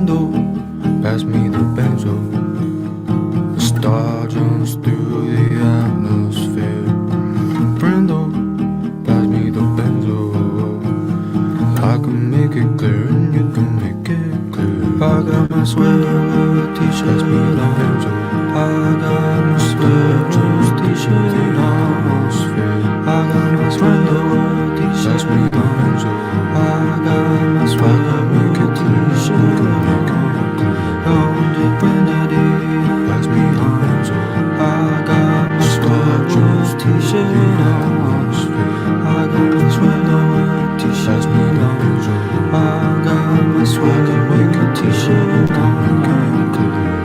Brindle, pass me the benzo. A star jumps through the atmosphere. Brindle, pass me the benzo. I can make it clear and you can make it clear. I got my sweater t-shirt, pass me the benzo. I got my sweater t-shirt in atmosphere. I got my sweater t-shirt, pass me the benzo. I got my sweater, make it t-shirt, make it clear. On the Brindle, pass me the benzo. I got my sweater t-shirt in atmosphere. I got my sweater t-shirt, pass me the benzo. I got my swagger, make a t-shirt, make it clear.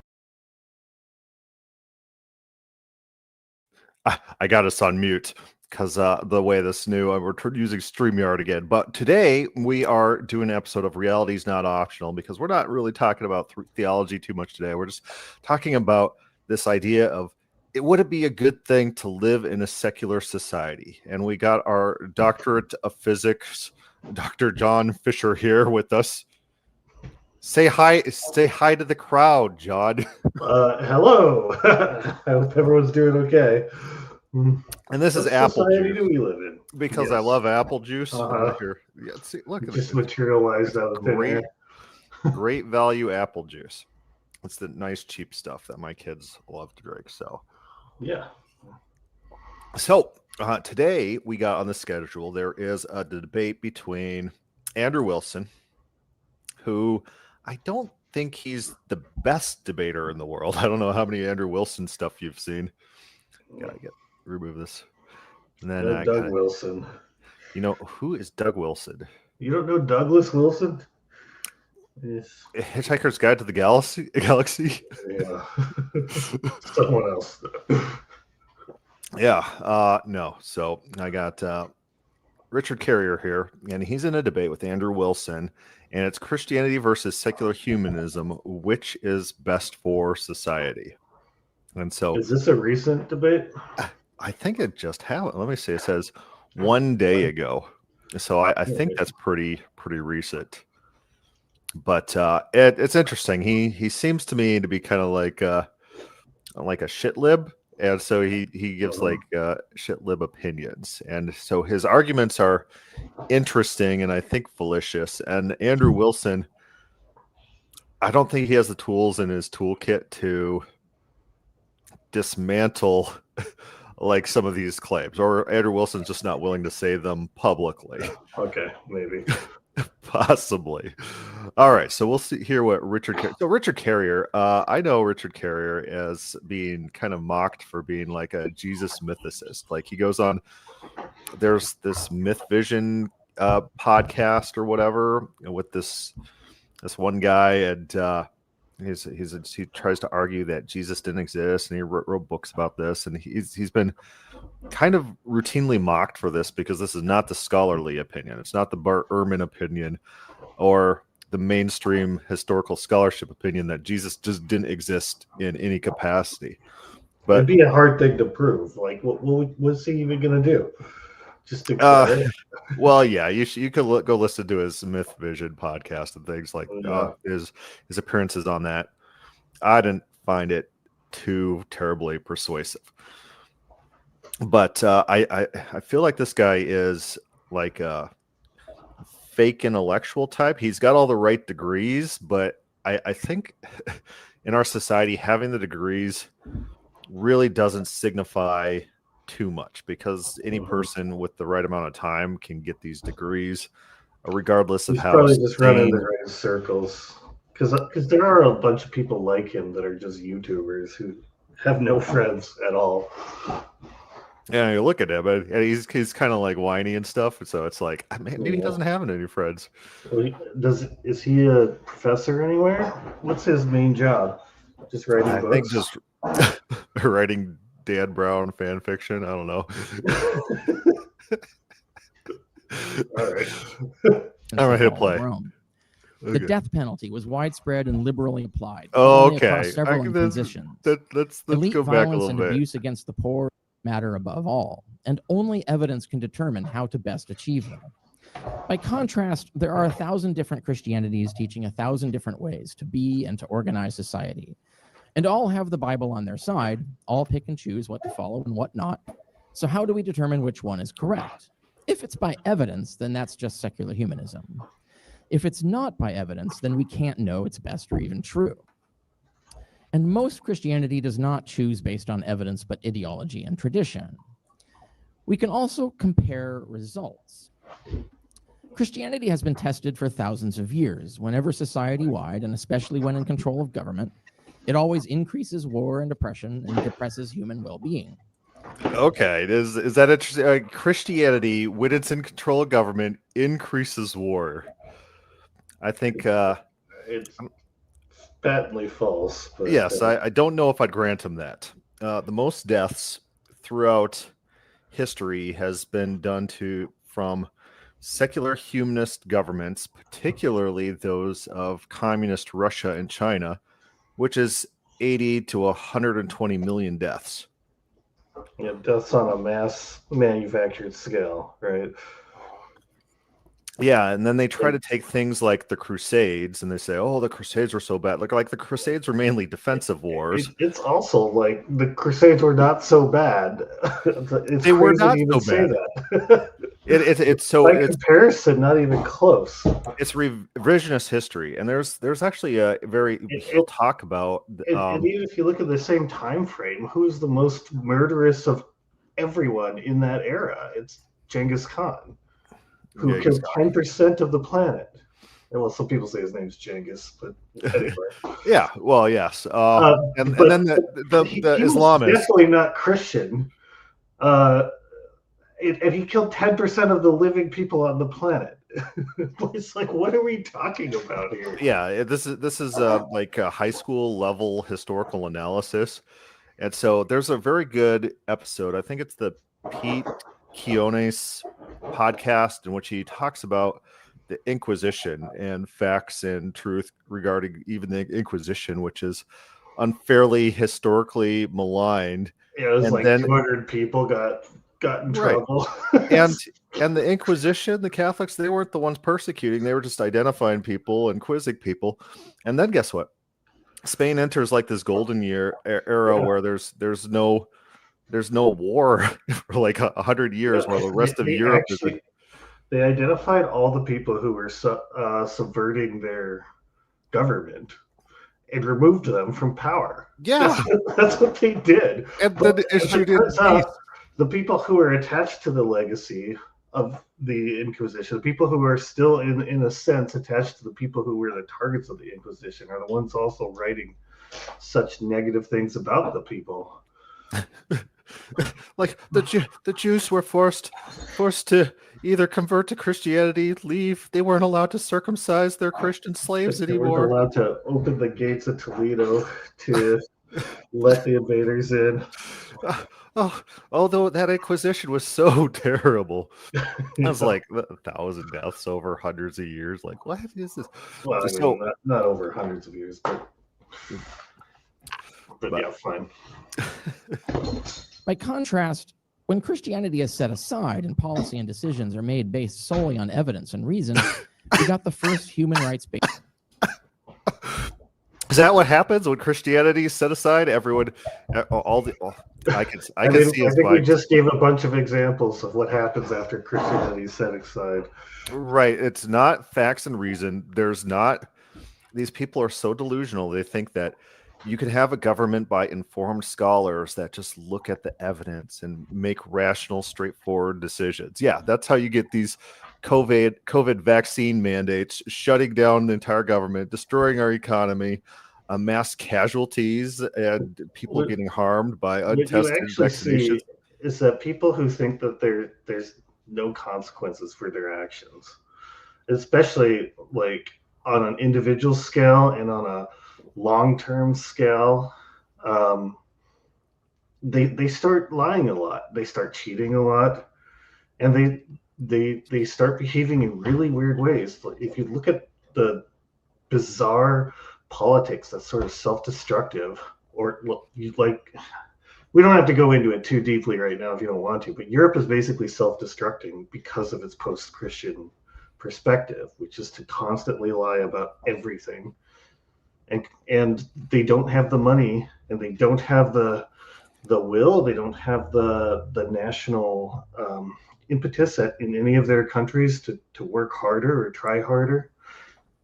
I got us on mute because the way this new, we're using StreamYard again. But today we are doing an episode of Reality is Not Optional because we're not really talking about theology too much today. We're just talking about this idea of would it be a good thing to live in a secular society? And we got our doctorate of physics, Dr. John Fisher, here with us. Say hi to the crowd, John. Hello. I hope everyone's doing okay. And this is what apple society juice. do we live in? Because Yes. I love apple juice. Uh-huh. Here, yeah, see, look at Just it. materialized out of thin air. Great value apple juice. It's the nice cheap stuff that my kids love to drink. So Yeah. So today we got on the schedule, there is a debate between Andrew Wilson, who I don't think he's the best debater in the world. I don't know how many Andrew Wilson stuff you've seen. Gotta remove this. And then Doug Wilson. You know, who is Doug Wilson? You don't know Douglas Wilson? Yes. Hitchhiker's Guide to the Galaxy? Yeah. Someone else. Yeah. No. So I got Richard Carrier here, and he's in a debate with Andrew Wilson, and it's Christianity versus secular humanism, which is best for society. And so, is this a recent debate? I think it just happened. Let me see. It says 1 day ago, so I think that's pretty recent. But it's interesting. He seems to me to be kind of like a shit lib. And so he gives like shit lib opinions. And so his arguments are interesting and I think fallacious. And Andrew Wilson, I don't think he has the tools in his toolkit to dismantle like some of these claims. Or Andrew Wilson's just not willing to say them publicly. Okay, maybe. Possibly. All right, so we'll hear what Richard Carrier, I know Richard Carrier as being kind of mocked for being like a Jesus mythicist. Like he goes on, there's this Myth Vision podcast or whatever, with this one guy, and he tries to argue that Jesus didn't exist, and he wrote books about this, and he's been kind of routinely mocked for this because this is not the scholarly opinion. It's not the Bart Ehrman opinion or the mainstream historical scholarship opinion that Jesus just didn't exist in any capacity. But it'd be a hard thing to prove. Like, what's he even going to do? Just to well, yeah, you could go listen to his Myth Vision podcast and things like his appearances on that. I didn't find it too terribly persuasive. But I feel like this guy is like a fake intellectual type. He's got all the right degrees, but I think in our society, having the degrees really doesn't signify too much, because any person with the right amount of time can get these degrees, regardless of how. Probably just running the right circles, because there are a bunch of people like him that are just YouTubers who have no friends at all. Yeah, you look at him, and he's kind of like whiny and stuff. So it's like, maybe he doesn't have any friends. Is he a professor anywhere? What's his main job? Just writing books? I think just writing Dan Brown fan fiction. I don't know. All right. I'm gonna hit play. Rome. The death penalty was widespread and liberally applied. Oh, okay. Across several inquisitions. Let's Elite go back a violence little and bit. Abuse against the poor matter above all, and only evidence can determine how to best achieve them. By contrast, there are 1,000 different Christianities teaching 1,000 different ways to be and to organize society. And all have the Bible on their side, all pick and choose what to follow and what not. So how do we determine which one is correct? If it's by evidence, then that's just secular humanism. If it's not by evidence, then we can't know it's best or even true. And most Christianity does not choose based on evidence, but ideology and tradition. We can also compare results. Christianity has been tested for thousands of years. Whenever society-wide, and especially when in control of government, it always increases war and oppression and depresses human well-being. Okay, is that interesting? Christianity, when it's in control of government, increases war. I think It's patently false. But, yes, I don't know if I'd grant him that. The most deaths throughout history has been done from secular humanist governments, particularly those of communist Russia and China, which is 80 to 120 million deaths. yeah, deaths on a mass manufactured scale, right? Yeah, and then they try to take things like the Crusades, and they say, "Oh, the Crusades were so bad." Like the Crusades were mainly defensive wars. It's also like the Crusades were not so bad. It's They were crazy not to even so say bad. that. It's so By comparison, not even close. it's revisionist history, and there's actually a very he'll talk about And even if you look at the same time frame, who's the most murderous of everyone in that era? It's Genghis Khan, who killed 10% of the planet. And well, some people say his name's Genghis, but anyway. Yeah, well, yes, and but then the he Islamists. was definitely not Christian. And he killed 10% of the living people on the planet. It's like, what are we talking about here? Yeah, this is like a high school level historical analysis, and so there's a very good episode. I think it's the Pete Quinones podcast in which he talks about the Inquisition and facts and truth regarding even the Inquisition, which is unfairly historically maligned. Yeah, it was And like then 200 people got in Right. trouble. and the Inquisition, the Catholics, they weren't the ones persecuting; they were just identifying people and quizzing people. And then guess what? Spain enters like this golden era where there's no war for like 100 years, while the rest of Europe is. They identified all the people who were subverting their government and removed them from power. Yeah, that's what they did. And then issued in peace. The people who are attached to the legacy of the Inquisition, the people who are still in a sense attached to the people who were the targets of the Inquisition, are the ones also writing such negative things about the people. Like the Jews were forced to either convert to Christianity, leave. They weren't allowed to circumcise their Christian slaves anymore. They weren't allowed to open the gates of Toledo to let the invaders in. Although that Inquisition was so terrible. It was like 1,000 deaths over hundreds of years. Like, what is this? Well, I mean, not over hundreds of years, but yeah, fine. By contrast, when Christianity is set aside and policy and decisions are made based solely on evidence and reason, we got the first human rights-based. Is that what happens when Christianity is set aside? Everyone, I can see. I think we just gave a bunch of examples of what happens after Christianity is set aside. Right. It's not facts and reason. There's not. These people are so delusional. They think that you can have a government by informed scholars that just look at the evidence and make rational, straightforward decisions. Yeah, that's how you get these COVID vaccine mandates, shutting down the entire government, destroying our economy, mass casualties, and people getting harmed by untested vaccinations. Is that people who think that there's no consequences for their actions, especially like on an individual scale and on a long-term scale, they start lying a lot. They start cheating a lot, and they start behaving in really weird ways. If you look at the bizarre politics that's sort of self-destructive, or we don't have to go into it too deeply right now if you don't want to, but Europe is basically self-destructing because of its post-Christian perspective, which is to constantly lie about everything. And they don't have the money, and they don't have the will, they don't have the national impetus in any of their countries to work harder or try harder.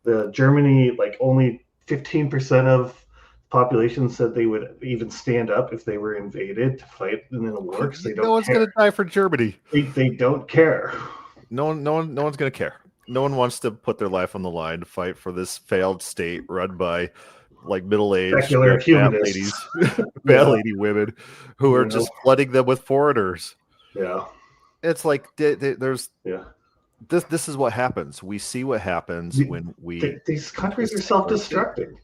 The Germany, like, only 15% of population said they would even stand up if they were invaded to fight in a war, because they don't No one's care. going to die for Germany. They don't care. No one's going to care. No one wants to put their life on the line to fight for this failed state run by like middle-aged Secular bad humanists. ladies, bad Yeah. lady women who are You just know? flooding them with foreigners. Yeah, It's like there's yeah. this is what happens. We see what happens when we These countries are this secular state. self-destructing,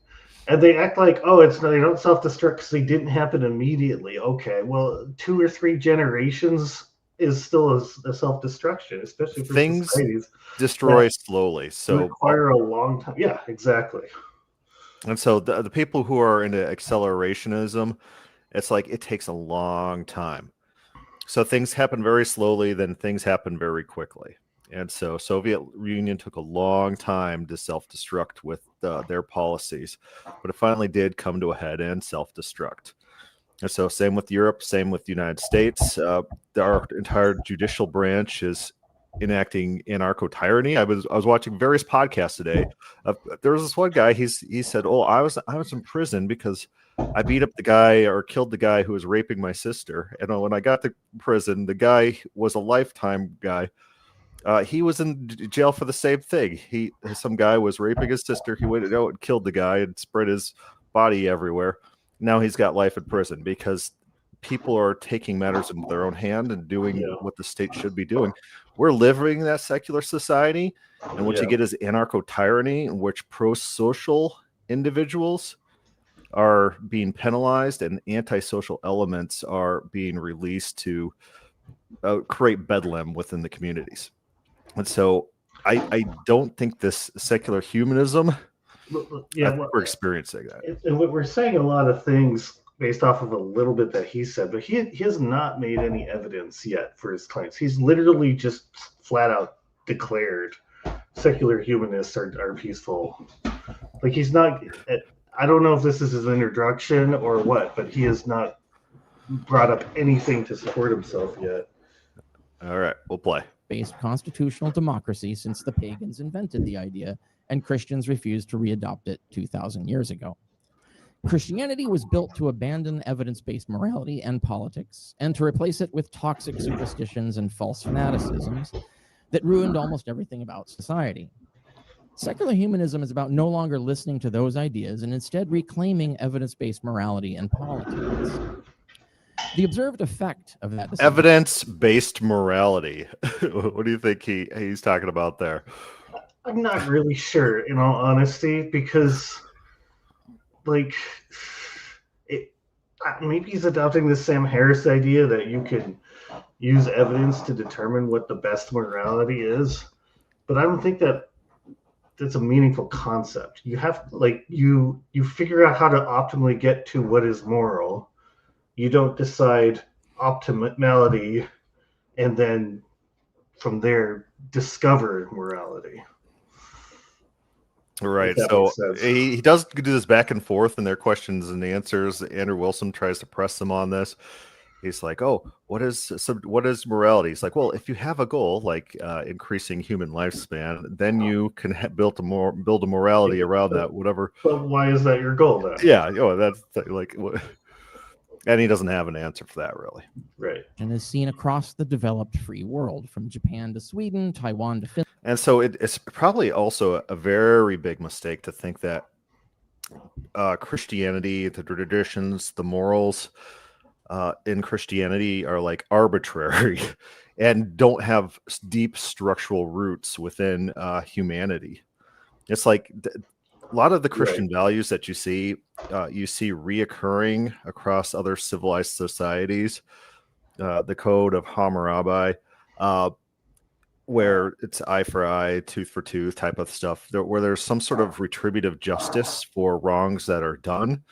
and they act like, oh, it's no, they don't self-destruct because they didn't happen immediately. Okay, well, 2 or 3 generations is still a self-destruction, especially for Things societies destroy that slowly. So require a long time. Yeah, exactly. and so the people who are into accelerationism, it's like it takes a long time. So things happen very slowly, then things happen very quickly. And so Soviet Union took a long time to self-destruct with their policies, but it finally did come to a head and self-destruct. And so same with Europe, same with the United States. Our entire judicial branch is enacting anarcho-tyranny. I was watching various podcasts today. There was this one guy, he said, oh, I was in prison because I beat up the guy or killed the guy who was raping my sister. And when I got to prison, the guy was a lifetime guy. He was in jail for the same thing. Some guy was raping his sister. He went out and killed the guy and spread his body everywhere. Now he's got life in prison because people are taking matters into their own hand and doing what the state should be doing. We're living in that secular society, and what you get is anarcho-tyranny, in which pro-social individuals are being penalized and antisocial elements are being released to create bedlam within the communities. And so I don't think this secular humanism, we're experiencing that. And we're saying a lot of things based off of a little bit that he said, but he has not made any evidence yet for his claims. He's literally just flat out declared secular humanists are peaceful. Like, he's not, I don't know if this is his introduction or what, but he has not brought up anything to support himself yet. All right, we'll play. Based constitutional democracy since the pagans invented the idea and Christians refused to readopt it 2,000 years ago. Christianity was built to abandon evidence-based morality and politics and to replace it with toxic superstitions and false fanaticisms that ruined almost everything about society. Secular humanism is about no longer listening to those ideas and instead reclaiming evidence-based morality and politics. The observed effect of that evidence-based morality. What do you think he's talking about there? I'm not really sure, in all honesty, because, like, maybe he's adopting the Sam Harris idea that you can use evidence to determine what the best morality is, but I don't think that's a meaningful concept. You have, like, you figure out how to optimally get to what is moral. You don't decide optimality and then from there discover morality. Right. So he does do this back and forth in their questions and answers. Andrew Wilson tries to press them on this. He's like, oh, what is morality? He's like, well, if you have a goal like increasing human lifespan, then you can build a morality around that, whatever. But why is that your goal then? Yeah. Oh, that's like, and he doesn't have an answer for that, really. Right. And is seen across the developed free world, from Japan to Sweden, Taiwan to Finland. And so it's probably also a very big mistake to think that Christianity, the traditions, the morals in Christianity are like arbitrary and don't have deep structural roots within humanity. It's like a lot of the Christian values that you see reoccurring across other civilized societies. The code of Hammurabi, where it's eye for eye, tooth for tooth type of stuff, where there's some sort of retributive justice for wrongs that are done.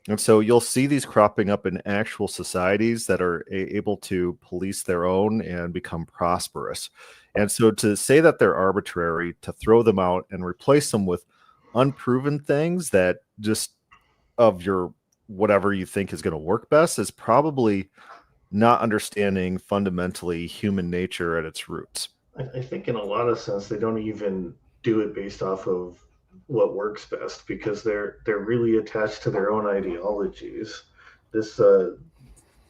And so you'll see these cropping up in actual societies that are able to police their own and become prosperous. And so to say that they're arbitrary, to throw them out and replace them with unproven things that just of your whatever you think is going to work best is probably not understanding fundamentally human nature at its roots. I think in a lot of sense they don't even do it based off of what works best because they're really attached to their own ideologies. This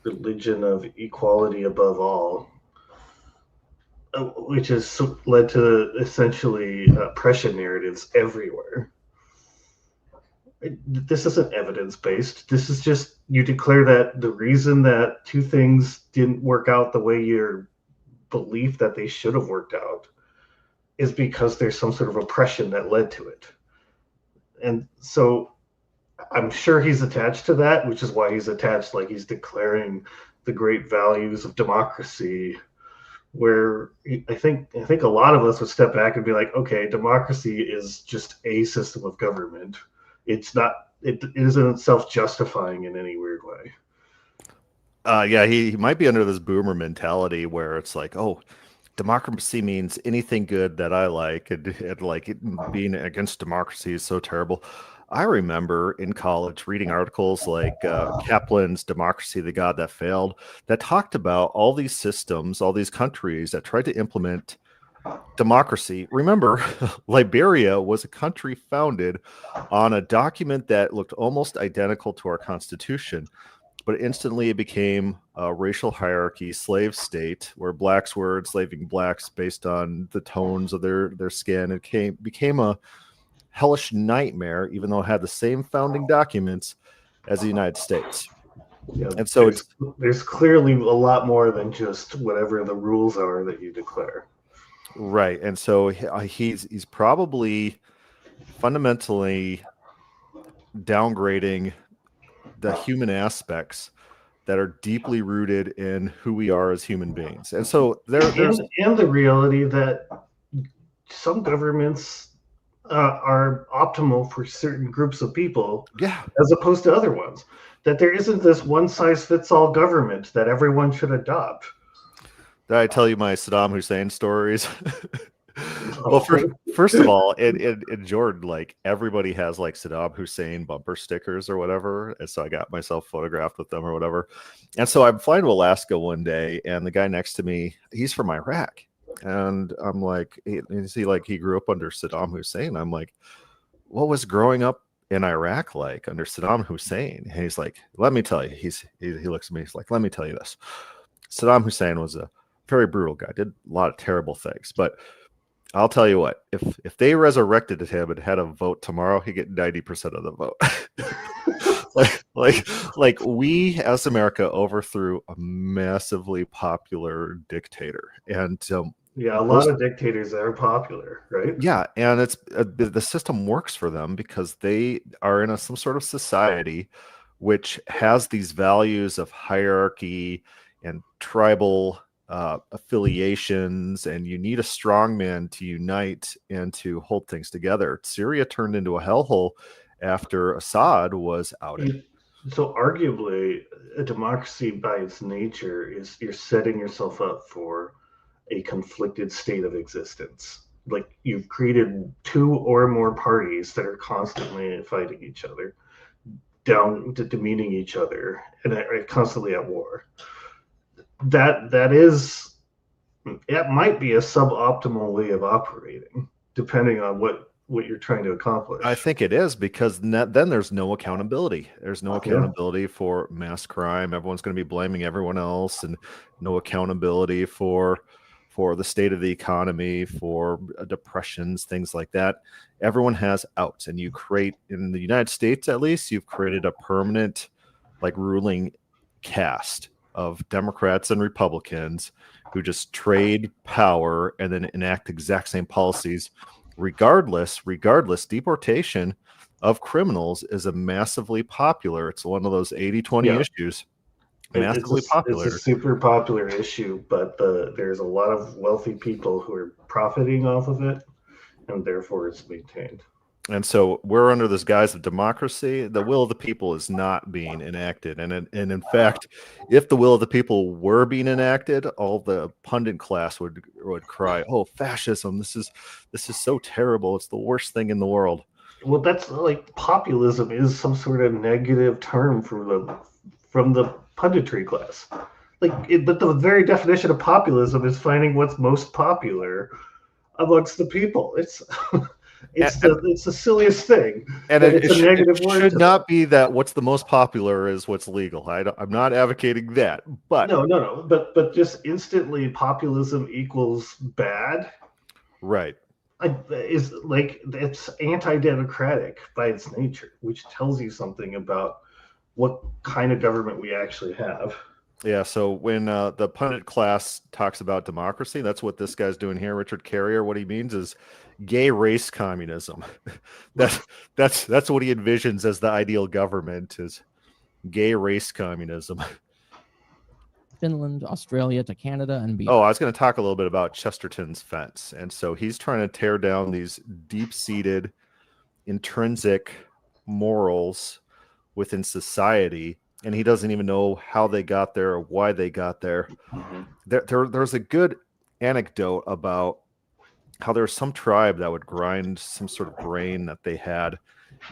religion of equality above all, which has led to essentially oppression narratives everywhere. This isn't evidence based. This is just you declare that the reason that two things didn't work out the way your belief that they should have worked out is because there's some sort of oppression that led to it. And so I'm sure he's attached to that, which is why he's attached, like he's declaring the great values of democracy, where I think a lot of us would step back and be like, okay, democracy is just a system of government. It's not, it isn't self-justifying in any weird way. Yeah, he might be under this boomer mentality where it's like, oh, democracy means anything good that I like, and like being against democracy is so terrible. I remember in college reading articles like Kaplan's Democracy, the God That Failed, that talked about all these systems, all these countries that tried to implement democracy. Remember, Liberia was a country founded on a document that looked almost identical to our Constitution, but instantly it became a racial hierarchy, slave state, where blacks were enslaving blacks based on the tones of their skin. It became a hellish nightmare, even though it had the same founding documents as the United States. Yeah, and so there's clearly a lot more than just whatever the rules are that you declare. Right. And so he's probably fundamentally downgrading the human aspects that are deeply rooted in who we are as human beings. And so there's and the reality that some governments are optimal for certain groups of people, yeah, as opposed to other ones. That there isn't this one size fits all government that everyone should adopt. Did I tell you my Saddam Hussein stories? Well, first of all, in Jordan, like everybody has like Saddam Hussein bumper stickers or whatever. And so I got myself photographed with them or whatever. And so I'm flying to Alaska one day, and the guy next to me, he's from Iraq. And I'm like, is he like he grew up under Saddam Hussein? I'm like, what was growing up in Iraq like under Saddam Hussein? And he's like, let me tell you. He looks at me, he's like, let me tell you this. Saddam Hussein was a very brutal guy, did a lot of terrible things, but I'll tell you what, if they resurrected him and had a vote tomorrow, he'd get 90% of the vote. like we as America overthrew a massively popular dictator. And yeah, a lot of dictators are popular, right? Yeah, and it's the system works for them because they are in some sort of society which has these values of hierarchy and tribal affiliations, and you need a strong man to unite and to hold things together. Syria turned into a hellhole after Assad was outed. So arguably, a democracy by its nature is you're setting yourself up for a conflicted state of existence. Like you've created two or more parties that are constantly fighting each other, demeaning each other, and are constantly at war. That is, it might be a suboptimal way of operating, depending on what you're trying to accomplish. I think it is, because then there's no accountability. There's no accountability for mass crime. Everyone's going to be blaming everyone else, and no accountability for the state of the economy, for depressions, things like that. Everyone has outs, and you create, in the United States at least, you've created a permanent like ruling caste of Democrats and Republicans who just trade power and then enact exact same policies. Regardless, deportation of criminals is a massively popular. It's one of those 80-20 issues. Massively popular. It's a super popular issue, but there's a lot of wealthy people who are profiting off of it, and therefore it's maintained. And so we're under this guise of democracy. The will of the people is not being enacted. And in fact, if the will of the people were being enacted, all the pundit class would cry, "Oh, fascism! This is so terrible. It's the worst thing in the world." Well, that's like populism is some sort of negative term from the punditry class. But the very definition of populism is finding what's most popular amongst the people. It's it's the silliest thing. And It's a negative it word. should not be that what's the most popular is what's legal. I'm not advocating that, but no. But just instantly, populism equals bad. right. Is like it's anti-democratic by its nature, which tells you something about what kind of government we actually have. Yeah, so when the pundit class talks about democracy, that's what this guy's doing here, Richard Carrier. What he means is gay race communism. that's what he envisions as the ideal government, is gay race communism. Finland, Australia to Canada and beyond. Oh, I was going to talk a little bit about Chesterton's fence. And so he's trying to tear down these deep-seated, intrinsic morals within society, and he doesn't even know how they got there or why they got there. There's a good anecdote about how there was some tribe that would grind some sort of grain that they had,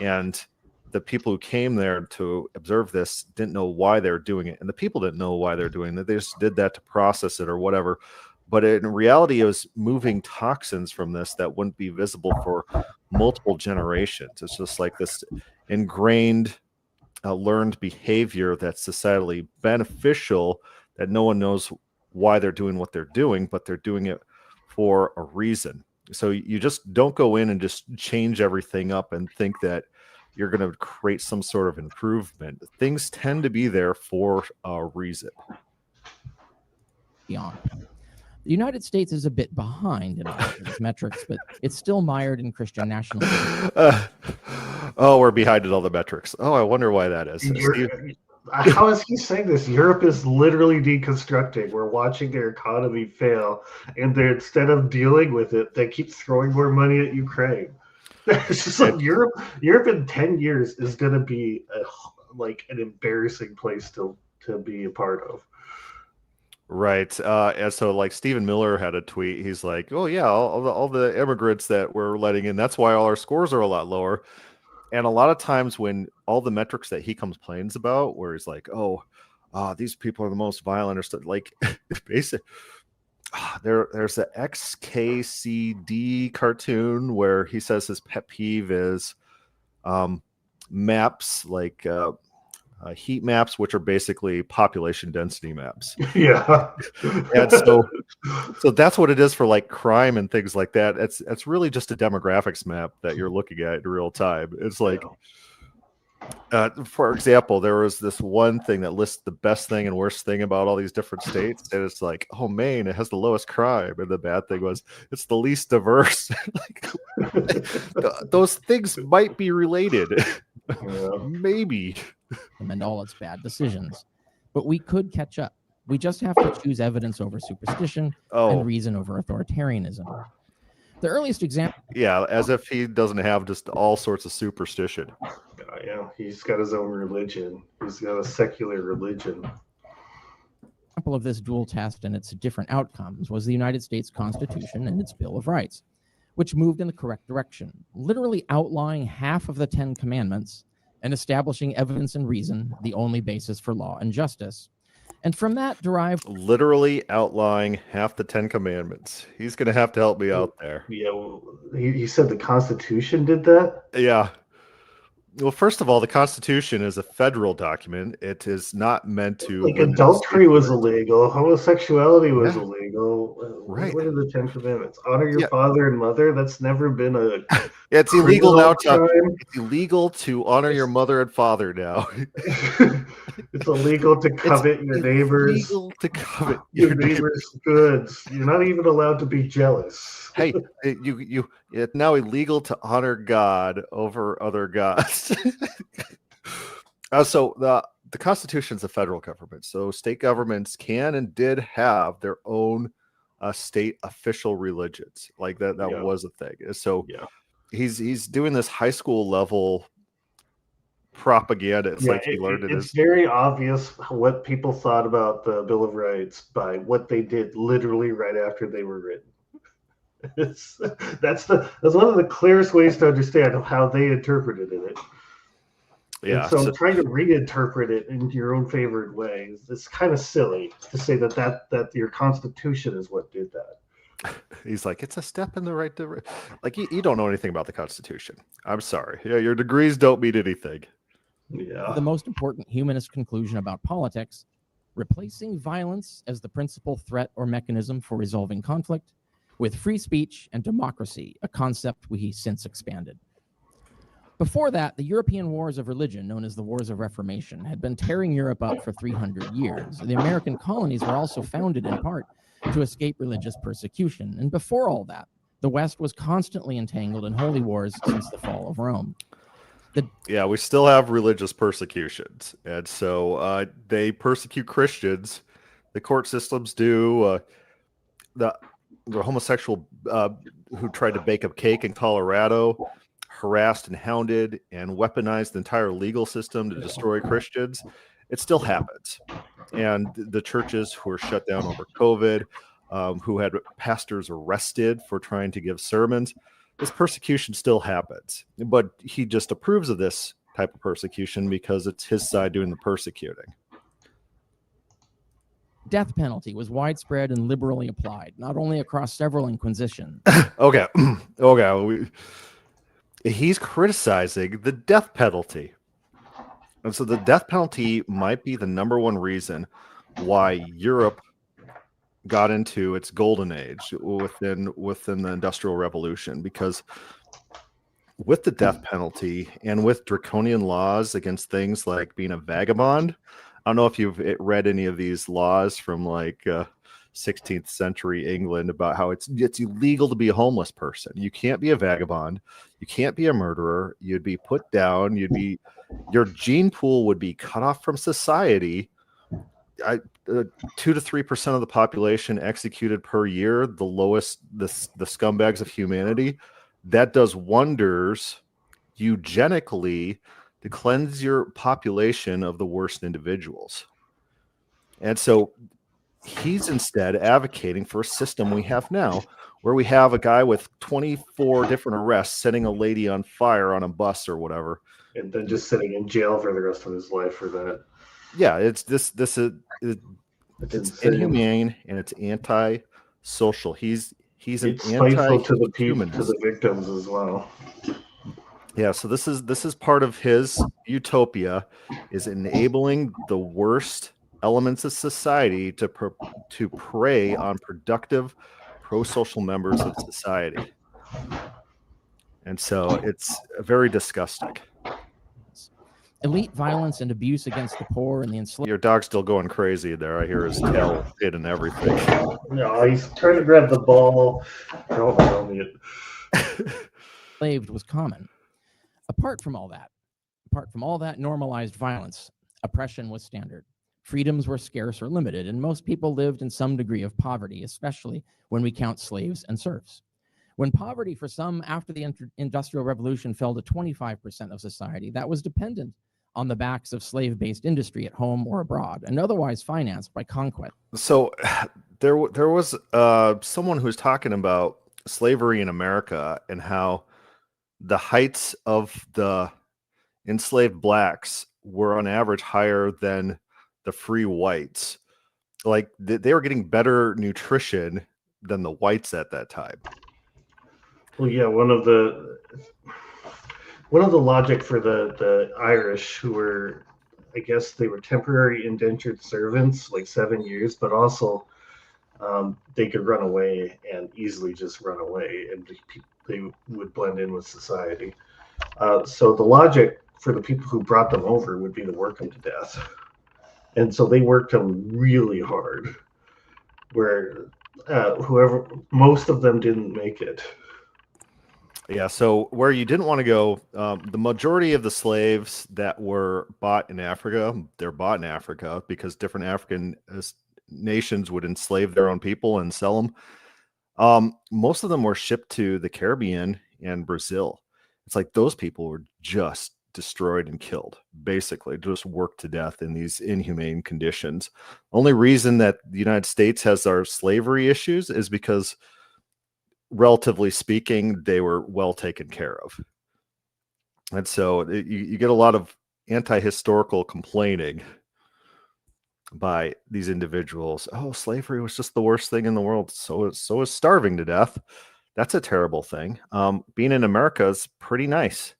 and the people who came there to observe this didn't know why they were doing it, and the people didn't know why they're doing it. They just did that to process it or whatever. But in reality, it was moving toxins from this that wouldn't be visible for multiple generations. It's just like this ingrained, learned behavior that's societally beneficial, that no one knows why they're doing what they're doing, but they're doing it for a reason. So you just don't go in and just change everything up and think that you're going to create some sort of improvement. Things tend to be there for a reason. Beyond. The United States is a bit behind in all of these metrics, but it's still mired in Christian nationalism. Oh, we're behind in all the metrics. Oh, I wonder why that is. How is he saying this? Europe is literally deconstructing. We're watching their economy fail, and they're, instead of dealing with it, they keep throwing more money at Ukraine. It's just like Europe in 10 years is going to be like an embarrassing place to be a part of. Right. And so like Stephen Miller had a tweet. He's like, oh yeah, all the immigrants that we're letting in, that's why all our scores are a lot lower. And a lot of times when all the metrics that he complains about, where he's like, these people are the most violent or stuff, like basically there's the XKCD cartoon where he says his pet peeve is maps like heat maps, which are basically population density maps. Yeah. And so that's what it is for like crime and things like that. It's really just a demographics map that you're looking at in real time. It's like, for example, there was this one thing that lists the best thing and worst thing about all these different states, and it's like, oh, Maine, it has the lowest crime, and the bad thing was it's the least diverse. Like, those things might be related. Yeah. Maybe. And all its bad decisions. But we could catch up. We just have to choose evidence over superstition and reason over authoritarianism. The earliest example... Yeah, as if he doesn't have just all sorts of superstition. Yeah, he's got his own religion. He's got a secular religion. Example of this dual test and its different outcomes was the United States Constitution and its Bill of Rights, which moved in the correct direction, literally outlining half of the 10 Commandments and establishing evidence and reason, the only basis for law and justice. And from that derived... Literally outlining half the 10 Commandments. He's going to have to help me out there. Yeah, well, he said the Constitution did that? Yeah. Well, first of all, the Constitution is a federal document. It is not meant to... Like adultery was illegal. Homosexuality was illegal. Right. What are the 10 Commandments? Honor your father and mother. That's never been a... It's illegal now. It's illegal to honor your mother and father now. It's illegal to covet your neighbors. It's illegal to covet your neighbors' goods. You're not even allowed to be jealous. Hey, it's now illegal to honor God over other gods. So the Constitution is a federal government. So state governments can and did have their own state official religions. Like that was a thing. So he's doing this high school level propaganda. It's Yeah, like he learned it it's as very obvious what people thought about the Bill of Rights by what they did literally right after they were written. That's one of the clearest ways to understand of how they interpreted it. yeah. And so So, trying to reinterpret it in your own favored way is kind of silly to say that your Constitution is what did that. he's like, it's a step in the right direction. Like you don't know anything about the Constitution. I'm sorry. Yeah, your degrees don't mean anything. Yeah. The most important humanist conclusion about politics, replacing violence as the principal threat or mechanism for resolving conflict with free speech and democracy, a concept we since expanded. Before that, the European wars of religion, known as the Wars of Reformation, had been tearing Europe up for 300 years. The American colonies were also founded in part to escape religious persecution. And before all that, the West was constantly entangled in holy wars since the fall of Rome. Yeah, we still have religious persecutions, and so they persecute Christians. The court systems do. The homosexual who tried to bake a cake in Colorado harassed and hounded and weaponized the entire legal system to destroy Christians. It still happens, and the churches who were shut down over COVID, who had pastors arrested for trying to give sermons. This persecution still happens, but he just approves of this type of persecution because it's his side doing the persecuting. Death penalty was widespread and liberally applied, not only across several inquisitions. Okay. He's criticizing the death penalty. And so the death penalty might be the number one reason why Europe got into its golden age within the Industrial Revolution, because with the death penalty and with draconian laws against things like being a vagabond, I don't know if you've read any of these laws from like 16th century England about how it's illegal to be a homeless person. You can't be a vagabond. You can't be a murderer. You'd be put down. Your gene pool would be cut off from society. 2 to 3% of the population executed per year, the lowest, the scumbags of humanity. That does wonders eugenically to cleanse your population of the worst individuals. And so he's instead advocating for a system we have now where we have a guy with 24 different arrests setting a lady on fire on a bus or whatever, And then just sitting in jail for the rest of his life for that. Yeah, it's It's insane. inhumane and it's anti-social. He's an It's spiteful to the anti-humanist. to the victims as well. Yeah, so this is part of his utopia, is enabling the worst elements of society to prey on productive, pro-social members of society. And so it's very disgusting. Elite violence and abuse against the poor and the enslaved. Your dog's still going crazy there. I hear his tail hit and everything. No, he's trying to grab the ball. Don't tell me it. Was common. Apart from all that normalized violence, oppression was standard. Freedoms were scarce or limited, and most people lived in some degree of poverty, especially when we count slaves and serfs. When poverty for some after the Industrial Revolution fell to 25% of society, that was dependent on the backs of slave-based industry at home or abroad, and otherwise financed by conquest. So there was someone who was talking about slavery in America and how the heights of the enslaved blacks were on average higher than the free whites. Like they were getting better nutrition than the whites at that time. Well, yeah, one of the logic for the Irish, who were, I guess they were temporary indentured servants, like 7 years, but also they could run away and easily just run away, and they would blend in with society. So the logic for the people who brought them over would be to work them to death. And so they worked them really hard, where most of them didn't make it. Yeah, so where you didn't want to go, the majority of the slaves that were bought in Africa, they're bought in Africa because different African nations would enslave their own people and sell them. Most of them were shipped to the Caribbean and Brazil. It's like those people were just destroyed and killed, basically, just worked to death in these inhumane conditions. Only reason that the United States has our slavery issues is because, relatively speaking, they were well taken care of. And so you get a lot of anti-historical complaining by these individuals. Oh, slavery was just the worst thing in the world. So is starving to death. That's a terrible thing. Being in America is pretty nice,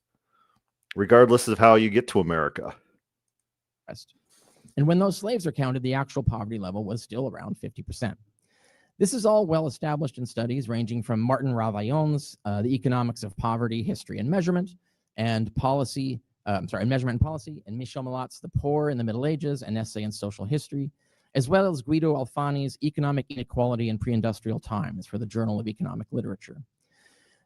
regardless of how you get to America. And when those slaves are counted, the actual poverty level was still around 50%. This is all well established in studies ranging from Martin Ravallon's The Economics of Poverty, History and Measurement, and Policy, Measurement and Policy, and Michel Malot's The Poor in the Middle Ages, an Essay in Social History, as well as Guido Alfani's Economic Inequality in Pre-Industrial Times for the Journal of Economic Literature.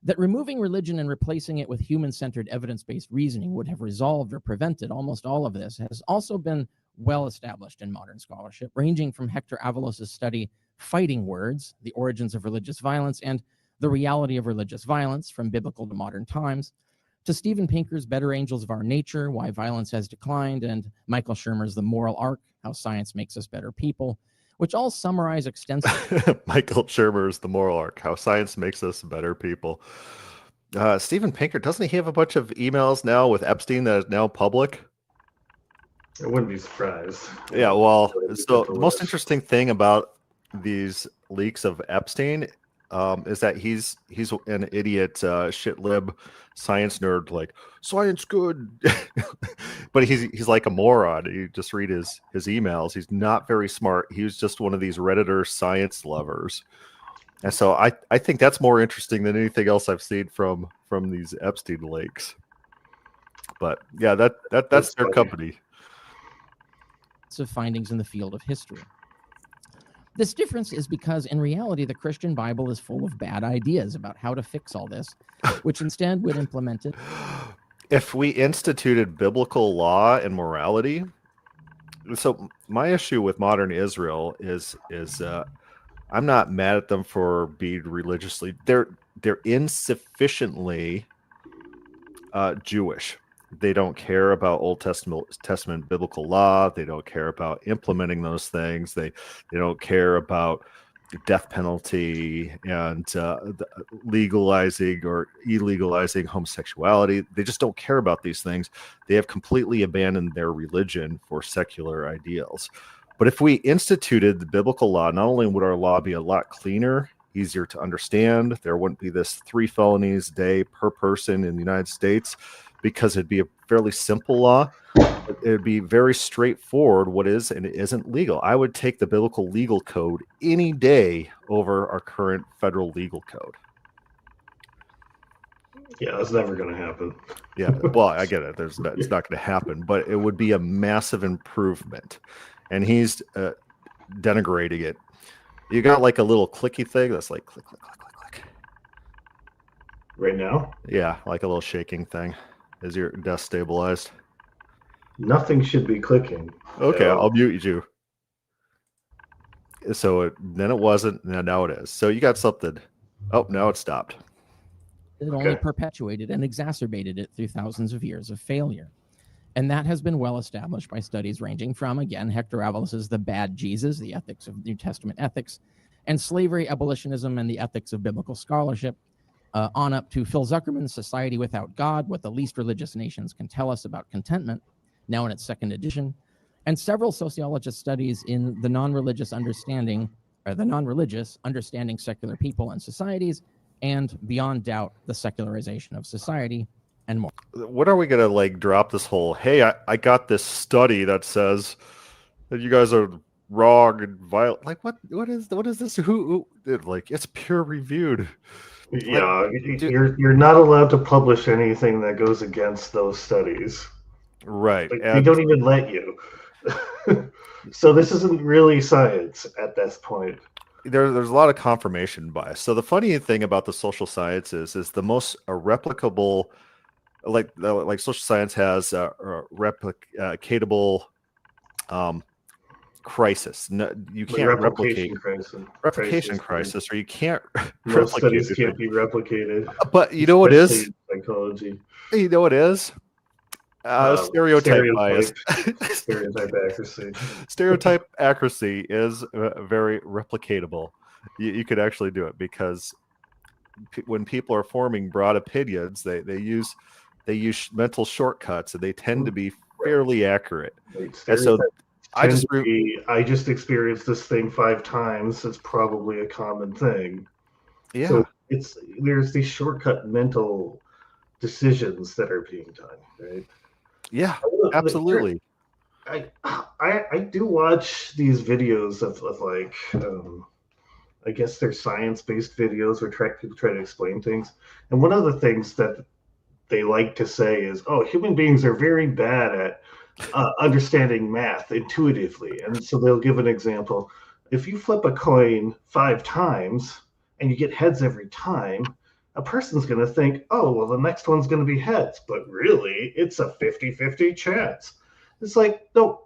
That removing religion and replacing it with human-centered evidence-based reasoning would have resolved or prevented almost all of this has also been well established in modern scholarship, ranging from Hector Avalos' study Fighting Words, The Origins of Religious Violence, and The Reality of Religious Violence from Biblical to Modern Times, to Steven Pinker's Better Angels of Our Nature, Why Violence Has Declined, and Michael Shermer's The Moral Arc, How Science Makes Us Better People, which all summarize extensively. Michael Shermer's The Moral Arc, How Science Makes Us Better People. Steven Pinker, doesn't he have a bunch of emails now with Epstein that is now public? I wouldn't be surprised. Yeah, well, so the most interesting thing about these leaks of Epstein is that he's an idiot, shit lib science nerd, like science good, but he's like a moron. You just read his emails. He's not very smart. He was just one of these Redditor science lovers, and so I think that's more interesting than anything else I've seen from these Epstein leaks. But yeah, that's their company. Of findings in the field of history. This difference is because in reality, the Christian Bible is full of bad ideas about how to fix all this, which instead would implement it. If we instituted biblical law and morality, so my issue with modern Israel is I'm not mad at them for being religiously, they're insufficiently Jewish. They don't care about Old Testament biblical law. They don't care about implementing those things. They don't care about the death penalty and legalizing or illegalizing homosexuality. They just don't care about these things. They have completely abandoned their religion for secular ideals. But if we instituted the biblical law, not only would our law be a lot cleaner, easier to understand, there wouldn't be this 3 felonies a day per person in the United States, because it'd be a fairly simple law. It'd be very straightforward what is and isn't legal. I would take the biblical legal code any day over our current federal legal code. Yeah, that's never going to happen. Yeah, well, I get it. It's not going to happen, but it would be a massive improvement. And he's denigrating it. You got like a little clicky thing that's like click, click, click, click, click. Right now? Yeah, like a little shaking thing. Is your desk stabilized? Nothing should be clicking. Okay, I'll mute you. So then it wasn't, now it is. So you got something. Oh, now it stopped. It only perpetuated and exacerbated it through thousands of years of failure. And that has been well established by studies ranging from, again, Hector Avalos' The Bad Jesus, The Ethics of New Testament Ethics, and Slavery, Abolitionism, and the Ethics of Biblical Scholarship, on up to Phil Zuckerman's Society Without God, What the Least Religious Nations Can Tell Us About Contentment, now in its 2nd edition, and several sociologist studies in the non-religious Understanding Secular People and Societies, and beyond doubt, the secularization of society, and more. When are we going to like drop this whole, hey, I got this study that says that you guys are wrong and violent? Like, what is this? Who like, it's peer reviewed. Yeah, you're not allowed to publish anything that goes against those studies. Right. Like, they don't even let you. So this isn't really science at this point. There's a lot of confirmation bias. So the funny thing about the social sciences is the most replicable, like social science has replicatable crisis. No, you The can't replicate replication crisis, or you can't Most replicate studies it. can't be replicated, But you know what especially is? in psychology. You know what is? Stereotype bias. Stereotype accuracy. Stereotype accuracy is very replicatable. You could actually do it because when people are forming broad opinions, they use mental shortcuts, and they tend to be fairly accurate. Right. And so I just experienced this thing 5 times. It's probably a common thing. yeah. So there's these shortcut mental decisions that are being done, right? Yeah, absolutely. I do watch these videos of like I guess they're science-based videos where people try to explain things. And one of the things that they like to say is, "Oh, human beings are very bad at understanding math intuitively." And so they'll give an example. If you flip a coin 5 times and you get heads every time, a person's going to think, "Oh, well, the next one's going to be heads." But really, it's a 50-50 chance. It's like, no.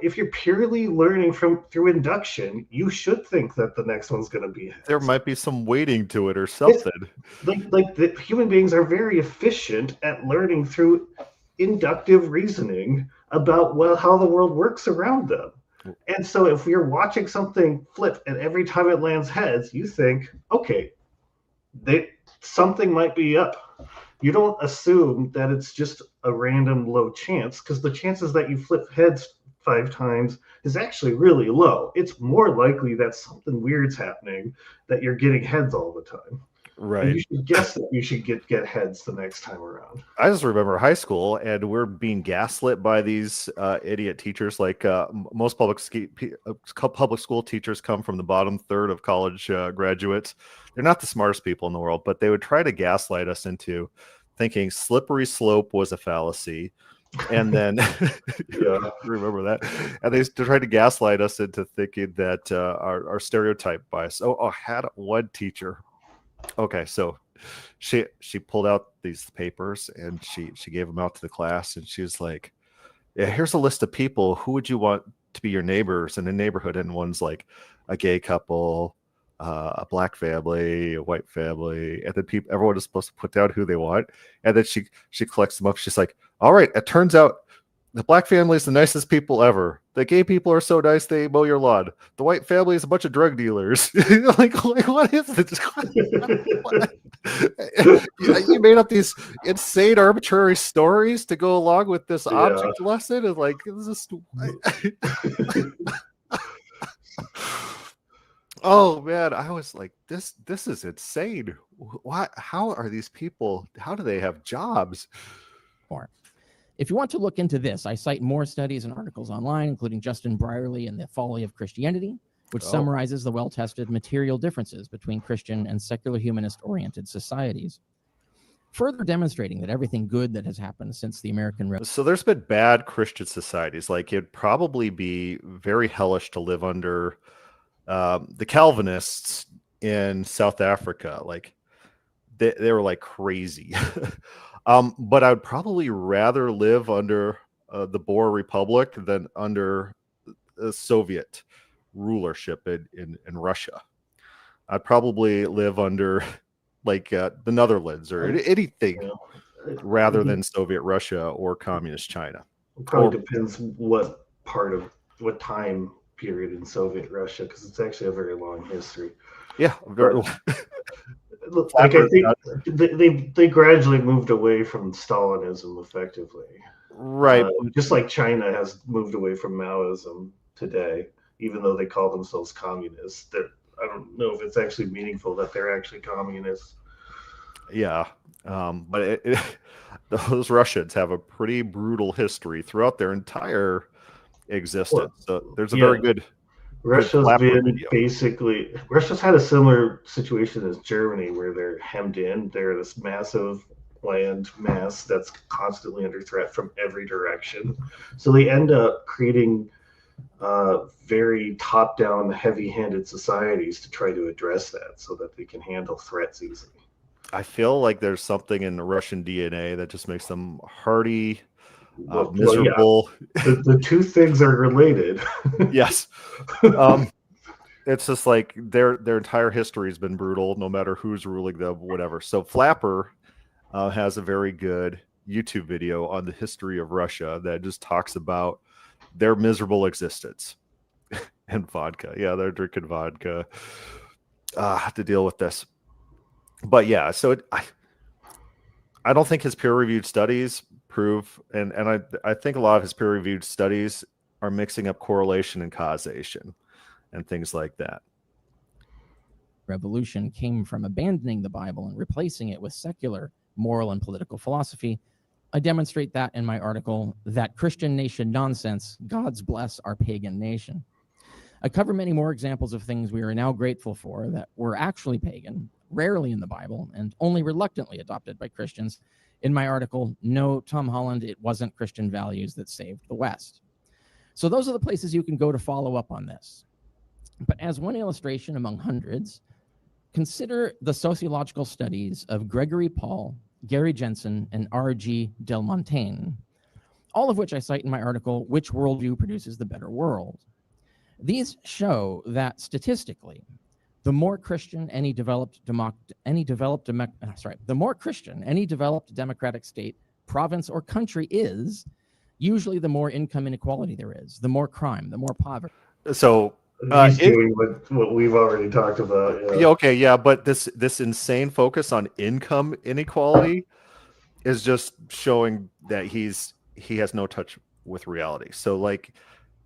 If you're purely learning through induction, you should think that the next one's going to be heads. There might be some weighting to it or something. Like the human beings are very efficient at learning through inductive reasoning about how the world works around them. And so if you're watching something flip and every time it lands heads, you think, okay, something might be up. You don't assume that it's just a random low chance, because the chances that you flip heads 5 times is actually really low. It's more likely that something weird's happening, that you're getting heads all the time. Right. And you should guess that you should get heads the next time around. I just remember high school, and we're being gaslit by these idiot teachers. Like most public school teachers come from the bottom third of college graduates. They're not the smartest people in the world, but they would try to gaslight us into thinking slippery slope was a fallacy. And then remember that, and they tried to gaslight us into thinking that our stereotype bias. I had one teacher. Okay, so she pulled out these papers and she gave them out to the class, and she was like, "Yeah, here's a list of people. Who would you want to be your neighbors in the neighborhood?" And one's like a gay couple, a black family, a white family, and then everyone is supposed to put down who they want, and then she collects them up. She's like, "All right, it turns out the black family is the nicest people ever. The gay people are so nice they mow your lawn. The white family is a bunch of drug dealers." like what is this? You made up these insane arbitrary stories to go along with this object lesson, and like this is oh man, I was like, this is insane. How are these people, how do they have jobs? If you want to look into this, I cite more studies and articles online, including Justin Brierley and the Folly of Christianity, which summarizes the well-tested material differences between Christian and secular humanist-oriented societies, further demonstrating that everything good that has happened since the American Revolution. So there's been bad Christian societies. Like, it'd probably be very hellish to live under the Calvinists in South Africa. Like, they were like crazy. But I'd probably rather live under the Boer Republic than under the Soviet rulership in Russia. I'd probably live under like the Netherlands or anything rather than Soviet Russia or communist China. It probably depends what time period in Soviet Russia, because it's actually a very long history. Yeah, very. Like, I think they gradually moved away from Stalinism effectively. Right. Just like China has moved away from Maoism today, even though they call themselves communists. I don't know if it's actually meaningful that they're actually communists. Yeah. But those Russians have a pretty brutal history throughout their entire existence. So there's a very good... Russia's had a similar situation as Germany, where they're hemmed in. They're this massive land mass that's constantly under threat from every direction. So they end up creating very top-down, heavy-handed societies to try to address that, so that they can handle threats easily. I feel like there's something in the Russian DNA that just makes them hardy, miserable. The two things are related. Yes. It's just like their entire history has been brutal, no matter who's ruling them, whatever. So Flapper has a very good YouTube video on the history of Russia that just talks about their miserable existence. And vodka. Yeah, they're drinking vodka to deal with this. But yeah, so I don't think his peer-reviewed studies prove, and I think a lot of his peer-reviewed studies are mixing up correlation and causation and things like that. Revolution came from abandoning the Bible and replacing it with secular moral and political philosophy. I demonstrate that in my article, That Christian Nation Nonsense, God's Bless Our Pagan Nation. I cover many more examples of things we are now grateful for that were actually pagan, rarely in the Bible, and only reluctantly adopted by Christians in my article, No, Tom Holland, It Wasn't Christian Values That Saved the West. So those are the places you can go to follow up on this. But as one illustration among hundreds, consider the sociological studies of Gregory Paul, Gary Jensen, and R.G. Del Montaigne, all of which I cite in my article, Which Worldview Produces the Better World? These show that statistically, the more Christian any developed democratic state, province, or country is, usually the more income inequality there is, the more crime, the more poverty. So He's doing what we've already talked about. Yeah, okay, yeah, but this insane focus on income inequality is just showing that he has no touch with reality. So like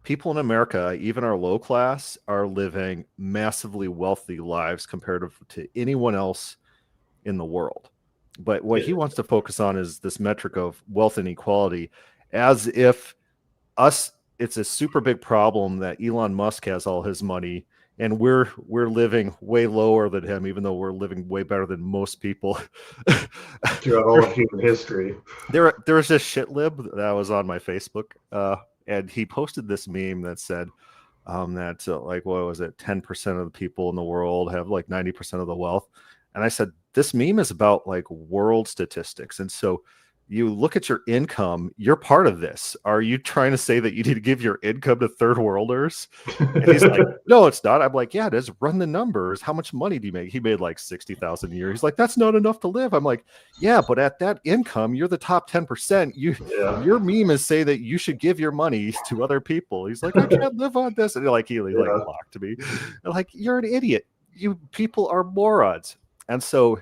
people in America, even our low class, are living massively wealthy lives compared to anyone else in the world. But what he wants to focus on is this metric of wealth inequality, as if it's a super big problem that Elon Musk has all his money and we're living way lower than him, even though we're living way better than most people throughout all of human history. There was this shit lib that was on my Facebook, and he posted this meme that said that like, what was it, 10% of the people in the world have like 90% of the wealth. And I said, this meme is about like world statistics. And so you look at your income, you're part of this. Are you trying to say that you need to give your income to third worlders? And he's like, no, it's not. I'm like, yeah, it is. Run the numbers. How much money do you make? He made like 60,000 a year. He's like, that's not enough to live. I'm like, yeah, but at that income, you're the top 10%. Your meme is say that you should give your money to other people. He's like, I can't live on this. And like, he like blocked me. And like, you're an idiot. You people are morons. And so,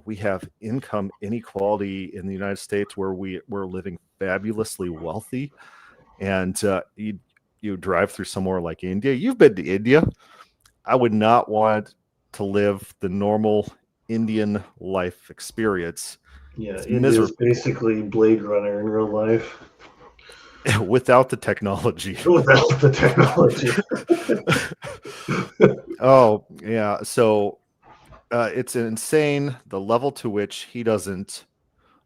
we have income inequality in the United States where we're living fabulously wealthy. And you drive through somewhere like India. You've been to India. I would not want to live the normal Indian life experience. Yeah, India's basically Blade Runner in real life. Without the technology. Without the technology. Oh, yeah. So it's insane the level to which he doesn't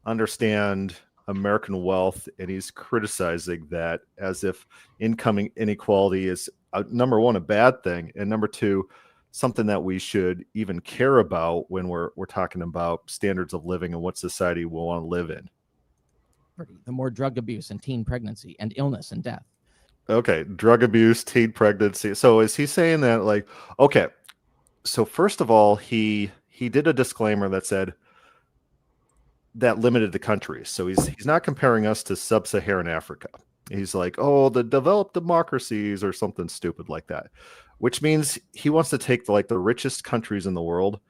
understand American wealth, and he's criticizing that as if income inequality is number one, a bad thing, and number two, something that we should even care about when we're talking about standards of living and what society we want to live in. The more drug abuse and teen pregnancy and illness and death. Okay, drug abuse, teen pregnancy. So is he saying that, like, okay, so first of all, he did a disclaimer that said that limited the countries. So he's not comparing us to sub-Saharan Africa. He's like, oh, the developed democracies or something stupid like that, which means he wants to take the richest countries in the world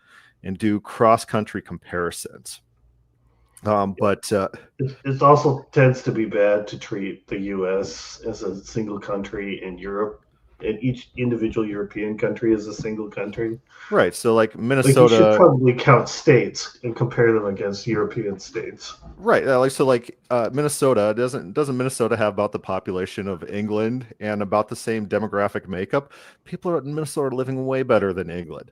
and do cross-country comparisons. But it also tends to be bad to treat the U.S. as a single country and Europe and each individual European country as a single country. Right. So like Minnesota, you should probably count states and compare them against European states. Right. Minnesota doesn't Minnesota have about the population of England and about the same demographic makeup? People in Minnesota are living way better than England.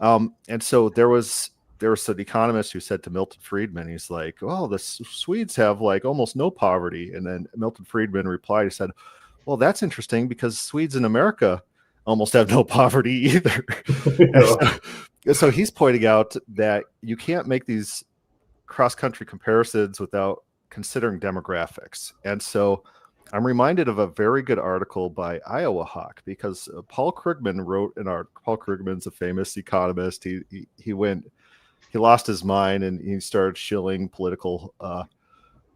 And so there was an economist who said to Milton Friedman, he's like, oh, the Swedes have like almost no poverty. And then Milton Friedman replied, he said, well, that's interesting because Swedes in America almost have no poverty either. So he's pointing out that you can't make these cross-country comparisons without considering demographics. And so I'm reminded of a very good article by Iowa Hawk, because Paul Krugman wrote an article. Paul Krugman's a famous economist. He lost his mind and he started shilling political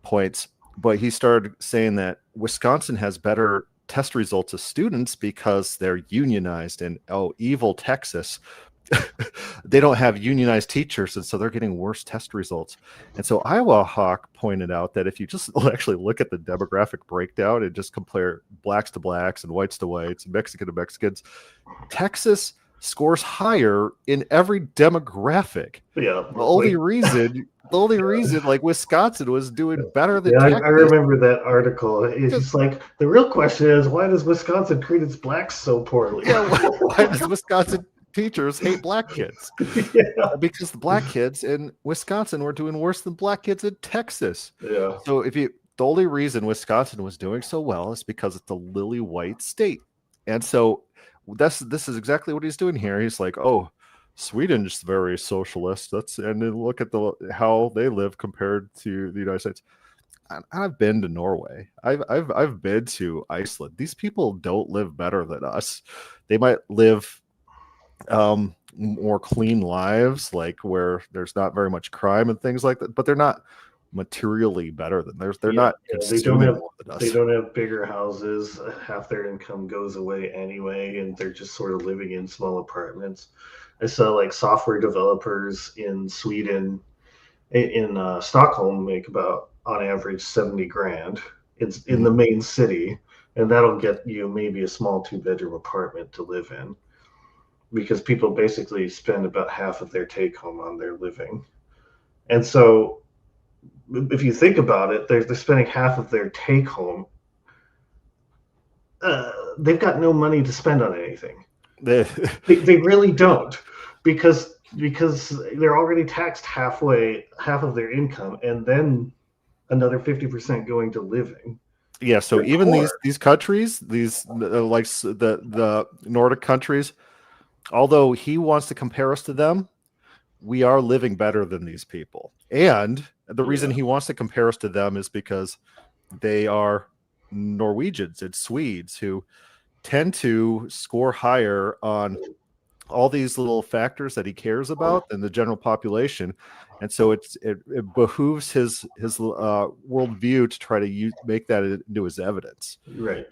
points, but he started saying that Wisconsin has better test results of students because they're unionized, and evil Texas, they don't have unionized teachers, and so they're getting worse test results. And so Iowa Hawk pointed out that if you just actually look at the demographic breakdown and just compare blacks to blacks and whites to whites and Mexican to Mexicans, Texas scores higher in every demographic. Yeah. The only reason like Wisconsin was doing better than Yeah, Texas. I remember that article. It's just like, the real question is, why does Wisconsin treat its blacks so poorly? Yeah, why does Wisconsin teachers hate black kids? Yeah. Because the black kids in Wisconsin were doing worse than black kids in Texas. Yeah. So the only reason Wisconsin was doing so well is because it's a lily white state. And so this is exactly what he's doing here. He's like, oh, Sweden's very socialist. And then look at how they live compared to the United States. I've been to Norway. I've been to Iceland. These people don't live better than us. They might live more clean lives, like where there's not very much crime and things like that, but they're not materially better than they're not they don't have bigger houses. Half their income goes away anyway, and they're just sort of living in small apartments. I saw like software developers in Sweden, in Stockholm, make about on average 70 grand. It's in the main city, and that'll get you maybe a small 2-bedroom apartment to live in, because people basically spend about half of their take home on their living. And so if you think about it, they're spending half of their take home. They've got no money to spend on anything. They really don't, because they're already taxed half of their income, and then another 50% going to living. Yeah, so even these countries, these like the Nordic countries, although he wants to compare us to them, we are living better than these people. And the reason he wants to compare us to them is because they are Norwegians and Swedes who tend to score higher on all these little factors that he cares about than the general population. And so it behooves his worldview to try to make that into his evidence. Right.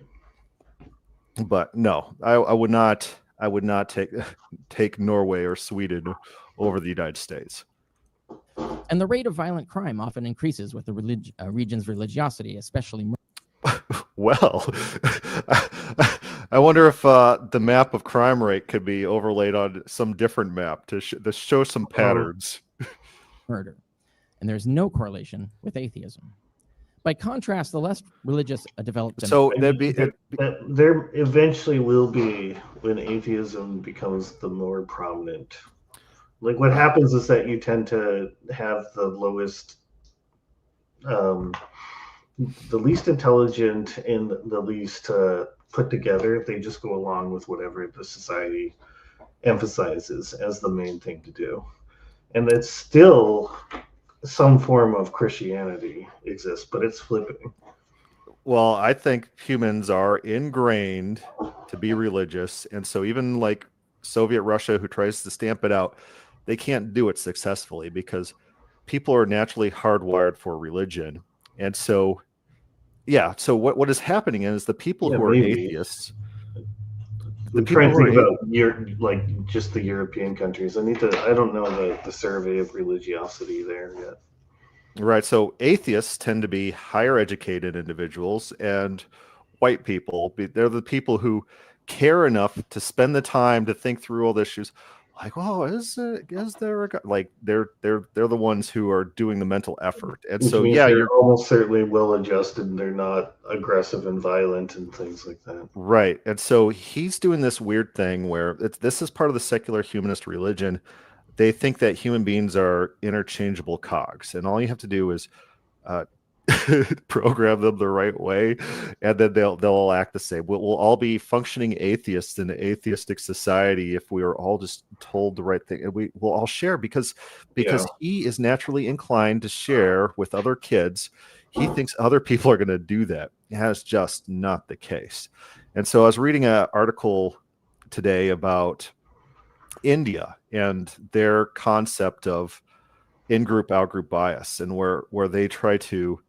But no, I would not take Norway or Sweden over the United States. And the rate of violent crime often increases with the region's religiosity, especially Well, I wonder if the map of crime rate could be overlaid on some different map to show some patterns. murder. And there's no correlation with atheism. By contrast, the less religious a developed So there eventually will be, when atheism becomes the more prominent. Like, what happens is that you tend to have the lowest, the least intelligent and the least put together. They just go along with whatever the society emphasizes as the main thing to do. And it's still some form of Christianity exists, but it's flipping. Well, I think humans are ingrained to be religious. And so even like Soviet Russia, who tries to stamp it out, they can't do it successfully because people are naturally hardwired for religion. And so, yeah. So what is happening is the people who are atheists. I'm trying to think about just the European countries. I don't know the survey of religiosity there yet. Right. So atheists tend to be higher educated individuals, and white people, they're the people who care enough to spend the time to think through all the issues. Like, oh, is there a God? Like they're the ones who are doing the mental effort. And Which so means you're almost certainly well adjusted, and they're not aggressive and violent and things like that. Right. And so he's doing this weird thing where this is part of the secular humanist religion. They think that human beings are interchangeable cogs, and all you have to do is program them the right way, and then they'll all act the same. We'll all be functioning atheists in an atheistic society if we are all just told the right thing, and we'll all share because he is naturally inclined to share with other kids. He thinks other people are going to do that. That's just not the case. And so I was reading an article today about India and their concept of in-group, out-group bias, and where they try to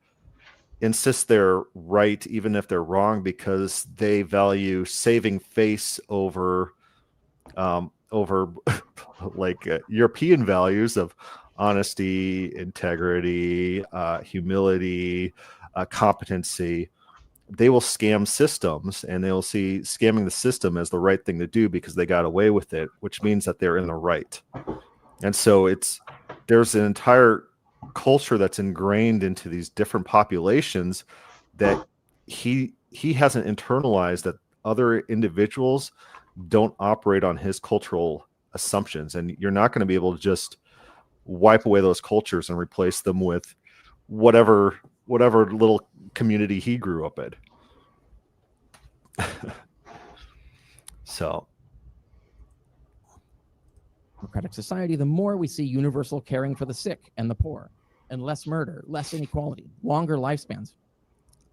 insist they're right even if they're wrong, because they value saving face over like European values of honesty, integrity, humility, competency. They will scam systems, and they'll see scamming the system as the right thing to do because they got away with it, which means that they're in the right. And so there's an entire culture that's ingrained into these different populations that he hasn't internalized, that other individuals don't operate on his cultural assumptions. And you're not going to be able to just wipe away those cultures and replace them with whatever little community he grew up in. So Democratic society, the more we see universal caring for the sick and the poor, and less murder, less inequality, longer lifespans,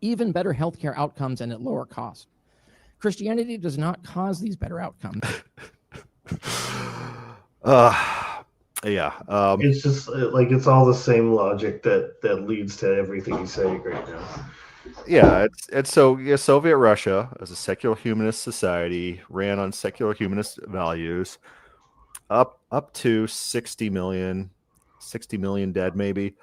even better healthcare outcomes, and at lower cost. Christianity does not cause these better outcomes. Yeah. It's just like it's all the same logic that leads to everything he's saying right now. Yeah, Soviet Russia, as a secular humanist society, ran on secular humanist values. Up to 60 million dead, maybe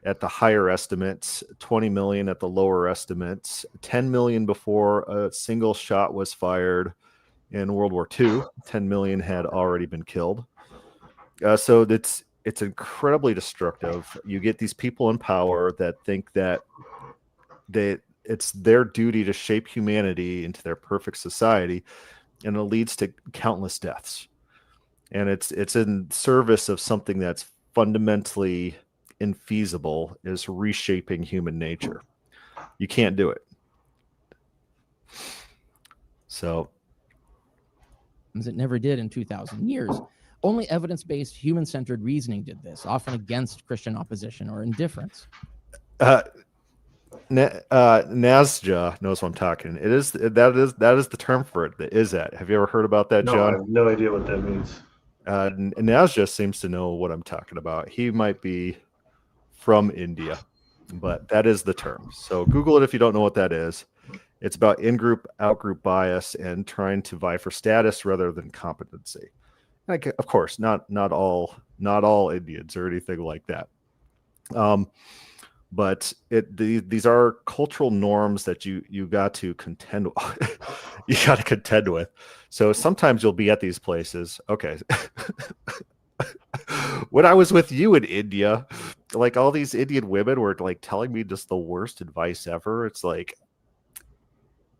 at the higher estimates, 20 million at the lower estimates, 10 million before a single shot was fired in World War II. 10 million had already been killed. So it's incredibly destructive. You get these people in power that think that it's their duty to shape humanity into their perfect society, and it leads to countless deaths. And it's in service of something that's fundamentally infeasible, is reshaping human nature. You can't do it. So it never did in 2,000 years. Only evidence-based, human-centered reasoning did this, often against Christian opposition or indifference. Nasja knows what I'm talking. That is the term for it. Is that? Have you ever heard about that, No, John? I have no idea what that means. Nasja seems to know what I'm talking about. He might be from India, but that is the term. So Google it if you don't know what that is. It's about in-group, out-group bias and trying to vie for status rather than competency. Like, of course, not all Indians or anything like that. But these are cultural norms that you got to contend you got to contend with. So sometimes you'll be at these places. Okay. When I was with you in India, like all these Indian women were like telling me just the worst advice ever. It's like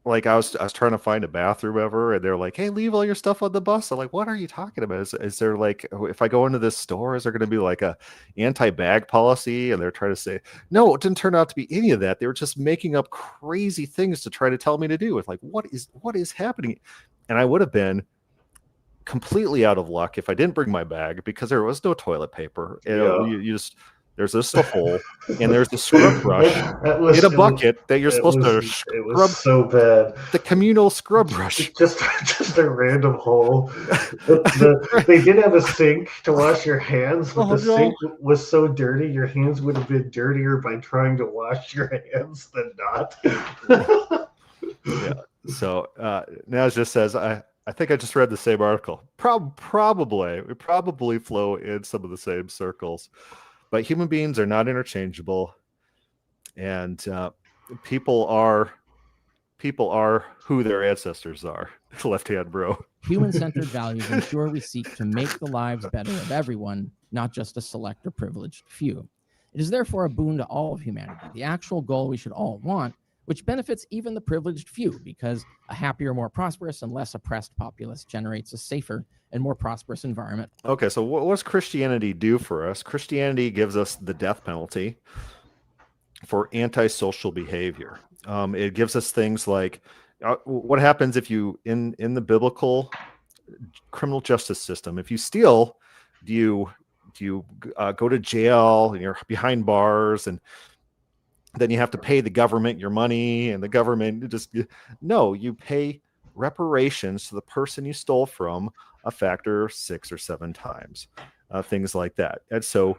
I was trying to find a bathroom ever, and they're like, "Hey, leave all your stuff on the bus." I'm like, "What are you talking about? Is there like, if I go into this store, is there going to be like a anti-bag policy?" And they're trying to say, "No, it didn't turn out to be any of that. They were just making up crazy things to try to tell me to do." It's like, what is happening? And I would have been completely out of luck if I didn't bring my bag, because there was no toilet paper. There's just a hole, and there's a scrub brush in a bucket that you're supposed to scrub. It was so bad. The communal scrub brush. Just a random hole. They did have a sink to wash your hands, but sink was so dirty, your hands would have been dirtier by trying to wash your hands than not. Yeah. So now it just says, I think I just read the same article. We probably flow in some of the same circles. But human beings are not interchangeable, and people are who their ancestors are. Left hand, bro. Human-centered values ensure we seek to make the lives better of everyone, not just a select or privileged few. It is therefore a boon to all of humanity, the actual goal we should all want, which benefits even the privileged few, because a happier, more prosperous, and less oppressed populace generates a safer and more prosperous environment. Okay, so what does Christianity do for us? Christianity gives us the death penalty for antisocial behavior. It gives us things like, what happens if you, in the biblical criminal justice system, if you steal, do you go to jail and you're behind bars? And then you have to pay the government your money, and the government no, you pay reparations to the person you stole from a factor 6 or 7 times, things like that. And so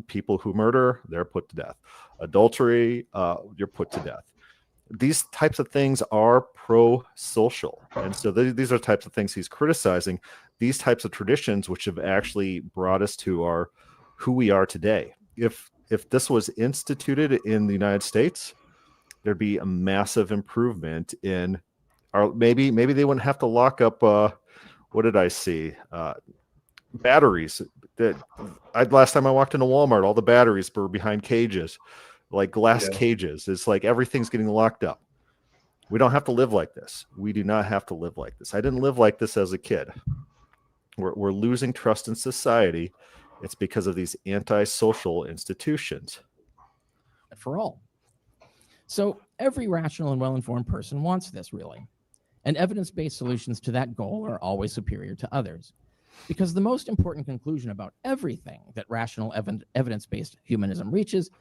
people who murder, they're put to death. Adultery, you're put to death. These types of things are pro-social, and so these are types of things he's criticizing, these types of traditions which have actually brought us to who we are today. If this was instituted in the United States, there'd be a massive improvement in our, maybe they wouldn't have to lock up what did I see, batteries. That last time I walked into Walmart, all the batteries were behind cages, like glass cages. It's like everything's getting locked up. We don't have to live like this. We do not have to live like this. I didn't live like this as a kid. We're losing trust in society. It's because of these anti-social institutions. For all. So every rational and well-informed person wants this, really. And evidence-based solutions to that goal are always superior to others. Because the most important conclusion about everything that rational evidence-based humanism reaches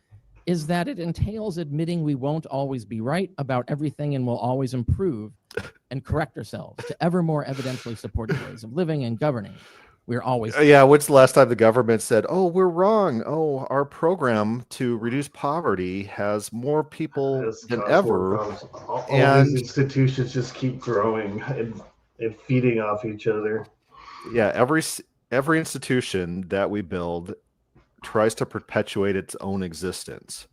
is that it entails admitting we won't always be right about everything and will always improve and correct ourselves to ever more evidentially supported ways of living and governing. We're always... Yeah, when's the last time the government said, oh, we're wrong. Oh, our program to reduce poverty has more people than ever. All these institutions just keep growing and feeding off each other. Yeah, every institution that we build tries to perpetuate its own existence.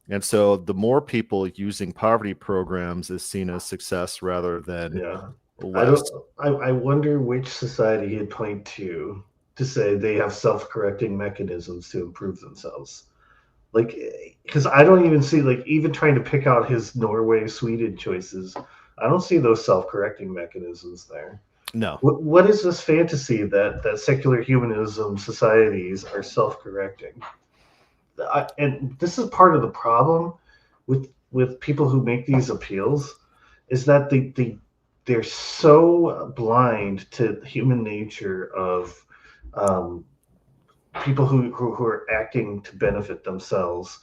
And so the more people using poverty programs is seen as success rather than less. I wonder which society he'd point to say they have self-correcting mechanisms to improve themselves. Like, because I don't even see, like, even trying to pick out his Norway, Sweden choices, I don't see those self-correcting mechanisms there. No. What is this fantasy that secular humanism societies are self-correcting? And this is part of the problem with people who make these appeals, is that they're so blind to human nature of people who are acting to benefit themselves,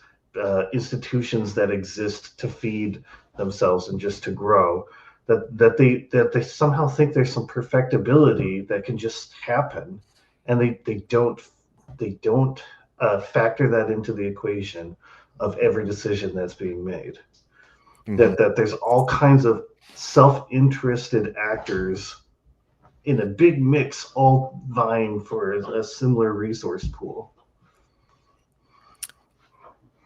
institutions that exist to feed themselves and just to grow, that they somehow think there's some perfectibility that can just happen, and they don't factor that into the equation of every decision that's being made. Mm-hmm. That there's all kinds of self-interested actors in a big mix, all vying for a similar resource pool.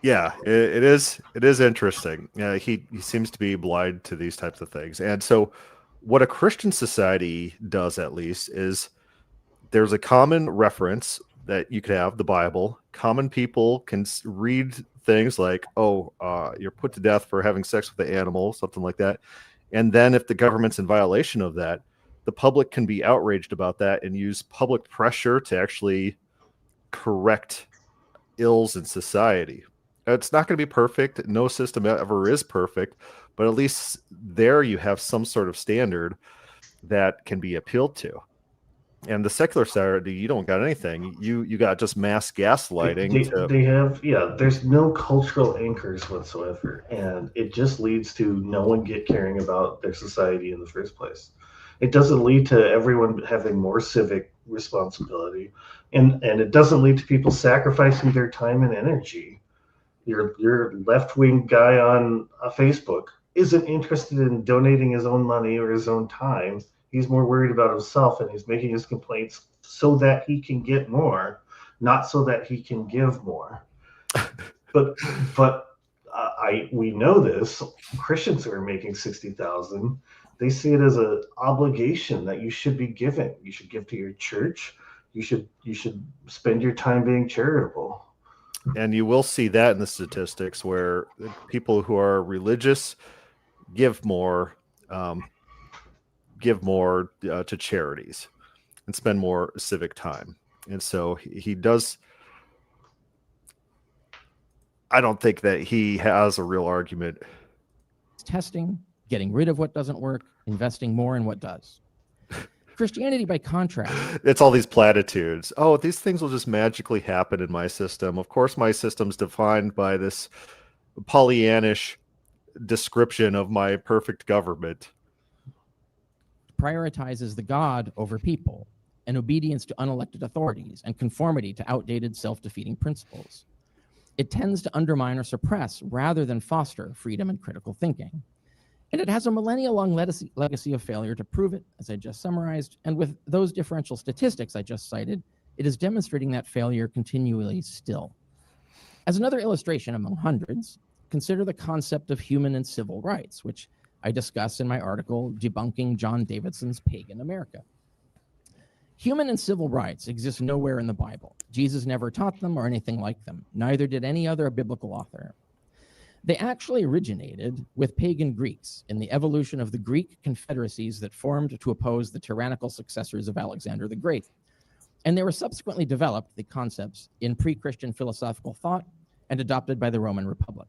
Yeah, it is interesting. He seems to be blind to these types of things. And so what a Christian society does, at least, is there's a common reference that you could have, the Bible. Common people can read things like, you're put to death for having sex with the animal, something like that. And then if the government's in violation of that, the public can be outraged about that and use public pressure to actually correct ills in society. It's not going to be perfect. No system ever is perfect, but at least there you have some sort of standard that can be appealed to. And the secular society, you don't got anything. You got just mass gaslighting. They have, there's no cultural anchors whatsoever. And it just leads to no one caring about their society in the first place. It doesn't lead to everyone having more civic responsibility. And it doesn't lead to people sacrificing their time and energy. Your left-wing guy on Facebook isn't interested in donating his own money or his own time. He's more worried about himself, and he's making his complaints so that he can get more, not so that he can give more. But we know this. Christians who are making $60,000, they see it as an obligation that you should be giving. You should give to your church. You should spend your time being charitable. And you will see that in the statistics where people who are religious give more to charities and spend more civic time. And so he does. I don't think that he has a real argument. Testing, getting rid of what doesn't work, investing more in what does. Christianity, by contrast, it's all these platitudes. These things will just magically happen in my system. Of course, my system's defined by this Pollyannish description of my perfect government. Prioritizes the God over people, and obedience to unelected authorities, and conformity to outdated self-defeating principles. It tends to undermine or suppress rather than foster freedom and critical thinking. And it has a millennia-long legacy of failure to prove it, as I just summarized. And with those differential statistics I just cited, it is demonstrating that failure continually still. As another illustration among hundreds, consider the concept of human and civil rights, which I discuss in my article, Debunking John Davidson's Pagan America. Human and civil rights exist nowhere in the Bible. Jesus never taught them or anything like them. Neither did any other biblical author. They actually originated with pagan Greeks in the evolution of the Greek confederacies that formed to oppose the tyrannical successors of Alexander the Great. And they were subsequently developed, the concepts, in pre-Christian philosophical thought and adopted by the Roman Republic.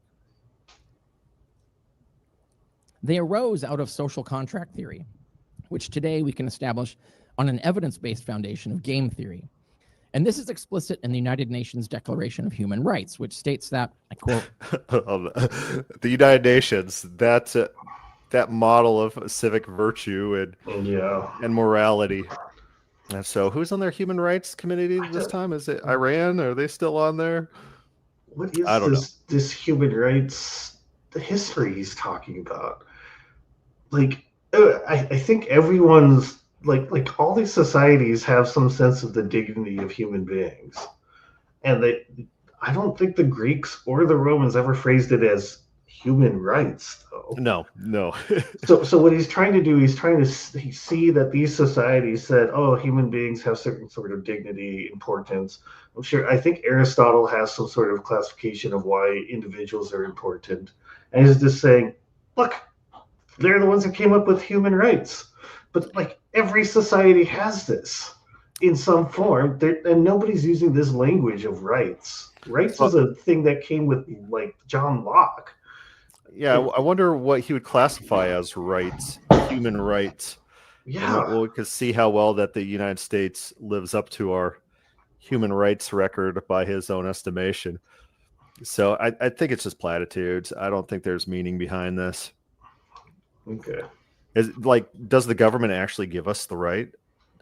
They arose out of social contract theory, which today we can establish on an evidence-based foundation of game theory. And this is explicit in the United Nations Declaration of Human Rights, which states that, I quote, The United Nations, that model of civic virtue and morality. And so who's on their human rights committee this time? Is it Iran? Are they still on there? What is I don't know. This human rights, the history he's talking about? Like, I think everyone's, like all these societies have some sense of the dignity of human beings. And I don't think the Greeks or the Romans ever phrased it as human rights, though. No. So what he's trying to do, he's trying to see that these societies said, oh, human beings have certain sort of dignity, importance. I think Aristotle has some sort of classification of why individuals are important. And he's just saying, look, they're the ones that came up with human rights. But like every society has this in some form, and nobody's using this language of rights. Rights is a thing that came with like John Locke. Yeah, I wonder what he would classify as rights, human rights. Yeah. And we could see how well that the United States lives up to our human rights record by his own estimation. So I think it's just platitudes. I don't think there's meaning behind this. Okay. Does the government actually give us the right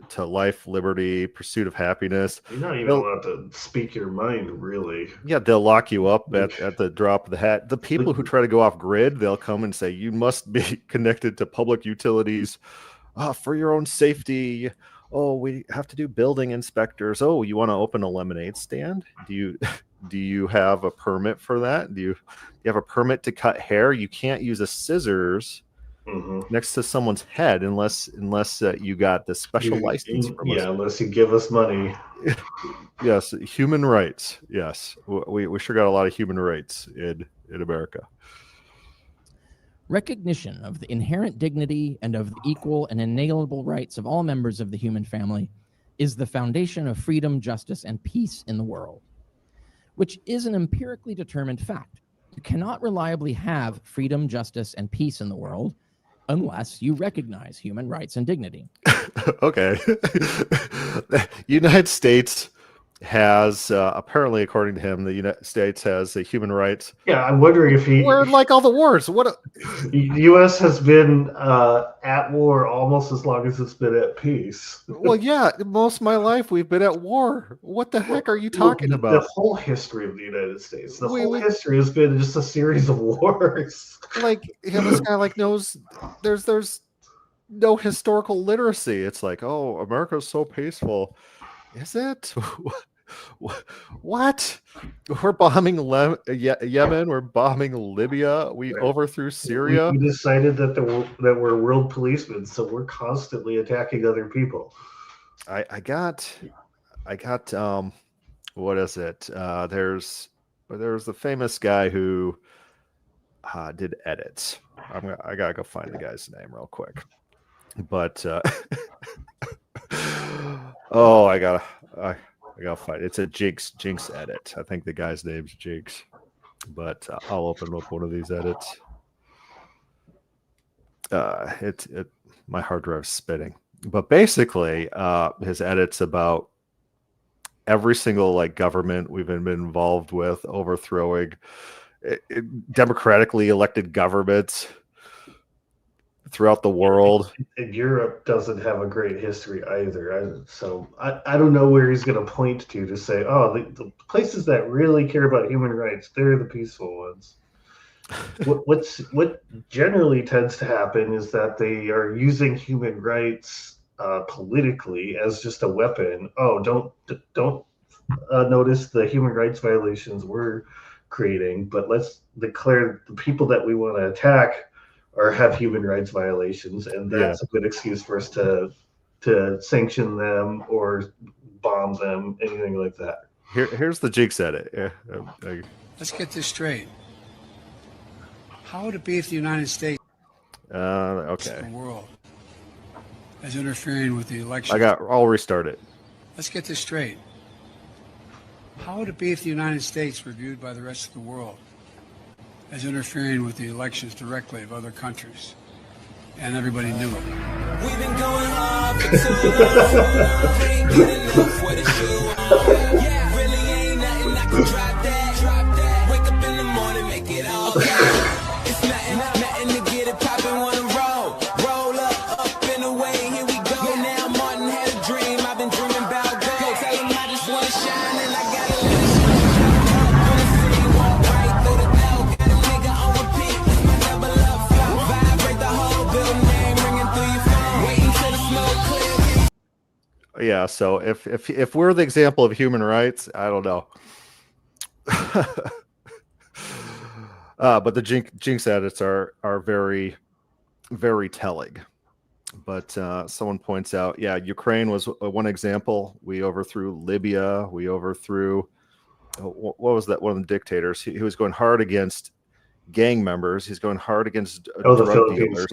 to life, liberty, pursuit of happiness? You're not even allowed to speak your mind, really. Yeah, they'll lock you up at the drop of the hat. The people who try to go off grid, they'll come and say, you must be connected to public utilities for your own safety. Oh, we have to do building inspectors. Oh, you want to open a lemonade stand? Do you have a permit for that? Do you have a permit to cut hair? You can't use a scissors next to someone's head unless you got the special license from us. Unless you give us money. Yes, human rights. Yes, we sure got a lot of human rights in America. Recognition of the inherent dignity and of the equal and inalienable rights of all members of the human family is the foundation of freedom, justice, and peace in the world, which is an empirically determined fact. You cannot reliably have freedom, justice, and peace in the world unless you recognize human rights and dignity. Okay. United States has, apparently, according to him, the United States has human rights. Yeah, I'm wondering if We're like all the wars. The U.S. has been at war almost as long as it's been at peace. Well, yeah, most of my life we've been at war. What the heck are you talking about? The whole history of the United States, whole history has been just a series of wars. Like, this guy knows there's no historical literacy. It's like, oh, America's so peaceful. Is it? What? We're bombing Yemen. We're bombing Libya. We overthrew Syria. We decided that we're world policemen, so we're constantly attacking other people. I got what is it? There's the famous guy who did edits. I gotta go find the guy's name real quick. But oh, I gotta find it. It's a Jinx edit. I think the guy's name's Jinx. But I'll open up one of these edits. My hard drive's spinning. But basically, his edits about every single government we've been involved with overthrowing, democratically elected governments throughout the world. And Europe doesn't have a great history either. So I don't know where he's going to point to say, oh, the places that really care about human rights, they're the peaceful ones. What generally tends to happen is that they are using human rights politically as just a weapon. Oh, don't notice the human rights violations we're creating, but let's declare the people that we want to attack or have human rights violations, and that's a good excuse for us to sanction them or bomb them, anything like that. Here's the jinx at it. Let's get this straight. How would it be if the United States, okay, the world, is interfering with the election? I'll restart it. Let's get this straight. How would it be if the United States were viewed by the rest of the world as interfering with the elections directly of other countries, and everybody knew it? We've been going hard for too long. Ain't getting enough with the shoe on. Yeah, really ain't nothing I can drop that. Wake up in the morning, make it all okay. It's nothing to get it poppin', wanna roll up and away. Here we go. Now Martin had a dream. I've been dreaming about gold. Go tell him I just wanna shine and I gotta let it shine. On the city, walk right through the door. Got a nigga on repeat. My double up flow. Vibrate the whole building, name ringing through your phone. Waiting till the smoke clears. Yeah, so if we're the example of human rights, I don't know. But the jinx edits are very, very telling. But someone points out, yeah, Ukraine was one example. We overthrew Libya. We overthrew, what was that? One of the dictators. He was going hard against gang members. He's going hard against drug dealers.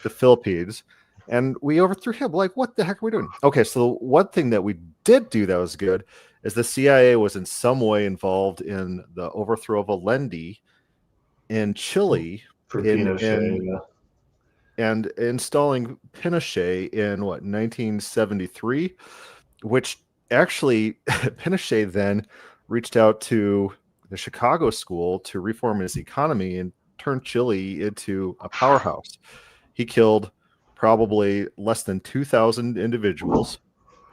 The Philippines. And we overthrew him. Like, what the heck are we doing? Okay, so one thing that we did do that was good is the CIA was in some way involved in the overthrow of Allende in Chile and installing Pinochet in 1973, which actually Pinochet then reached out to the Chicago school to reform his economy and turn Chile into a powerhouse. He killed probably less than 2,000 individuals.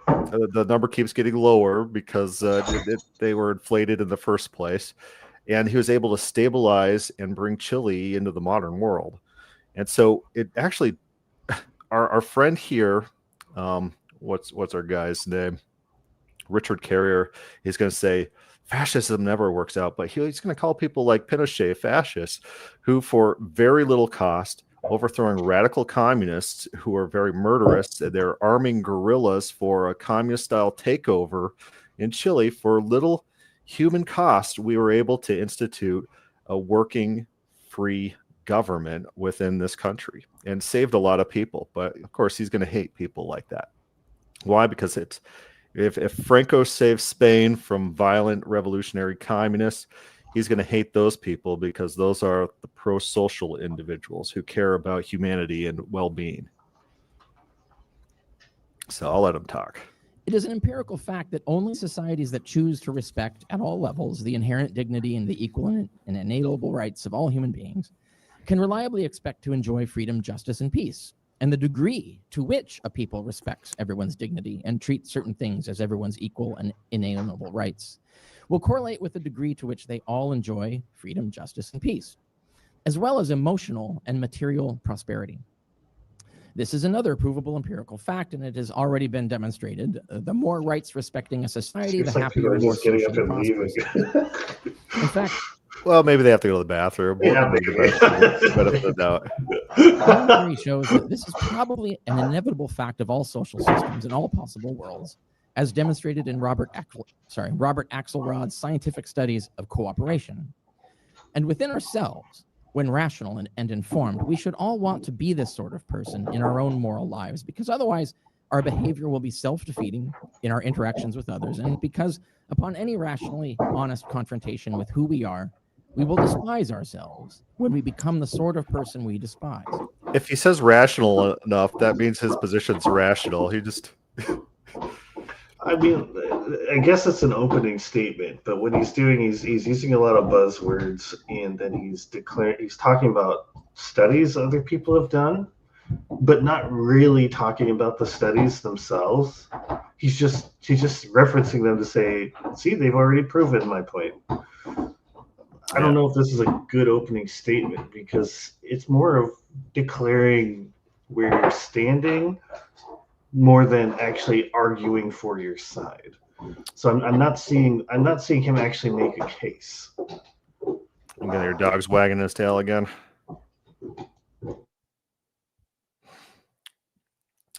The number keeps getting lower because they were inflated in the first place. And he was able to stabilize and bring Chile into the modern world. And so it actually, our friend here, what's our guy's name? Richard Carrier, he's going to say, fascism never works out, but he's going to call people like Pinochet fascists, who for very little cost, overthrowing radical communists who are very murderous. They're arming guerrillas for a communist-style takeover in Chile for little human cost. We were able to institute a working, free government within this country and saved a lot of people. But of course, he's going to hate people like that. Why? Because it's if Franco saved Spain from violent revolutionary communists, he's going to hate those people because those are the pro-social individuals who care about humanity and well-being. So I'll let him talk. It is an empirical fact that only societies that choose to respect at all levels the inherent dignity and the equal and inalienable rights of all human beings can reliably expect to enjoy freedom, justice, and peace. And the degree to which a people respects everyone's dignity and treats certain things as everyone's equal and inalienable rights will correlate with the degree to which they all enjoy freedom, justice, and peace, as well as emotional and material prosperity. This is another provable empirical fact, and it has already been demonstrated. The more rights respecting a society, the happier and more socially prosperous. In fact, well, maybe they have to go to the bathroom. Yeah, theory shows that this is probably an inevitable fact of all social systems in all possible worlds, as demonstrated in Robert Axelrod's scientific studies of cooperation. And within ourselves, when rational and informed, we should all want to be this sort of person in our own moral lives, because otherwise our behavior will be self-defeating in our interactions with others, and because upon any rationally honest confrontation with who we are, we will despise ourselves when we become the sort of person we despise. If he says rational enough, that means his position's rational. He just... I mean, I guess it's an opening statement, but what he's doing, he's using a lot of buzzwords, and then he's talking about studies other people have done, but not really talking about the studies themselves. He's just referencing them to say, see, they've already proven my point. I don't know if this is a good opening statement, because it's more of declaring where you're standing more than actually arguing for your side. So I'm not seeing him actually make a case. You got your dog's wagging his tail again.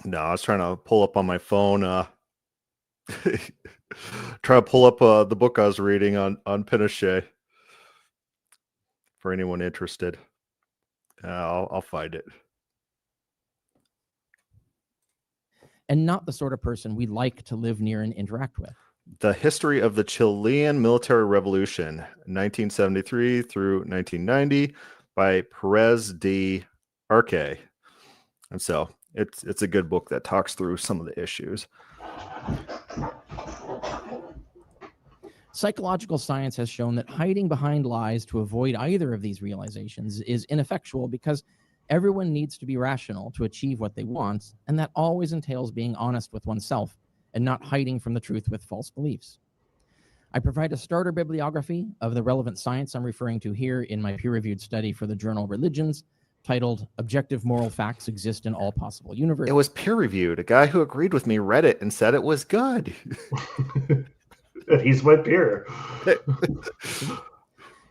No, I was trying to pull up on my phone. Try to pull up the book I was reading on Pinochet. For anyone interested, I'll find it. And not the sort of person we like to live near and interact with. The History of the Chilean Military Revolution, 1973 through 1990, by Perez de Arce. And so it's a good book that talks through some of the issues. Psychological science has shown that hiding behind lies to avoid either of these realizations is ineffectual, because everyone needs to be rational to achieve what they want, and that always entails being honest with oneself and not hiding from the truth with false beliefs. I provide a starter bibliography of the relevant science I'm referring to here in my peer-reviewed study for the journal Religions, titled Objective Moral Facts Exist in All Possible Universes. It was peer-reviewed. A guy who agreed with me read it and said it was good. He's my peer.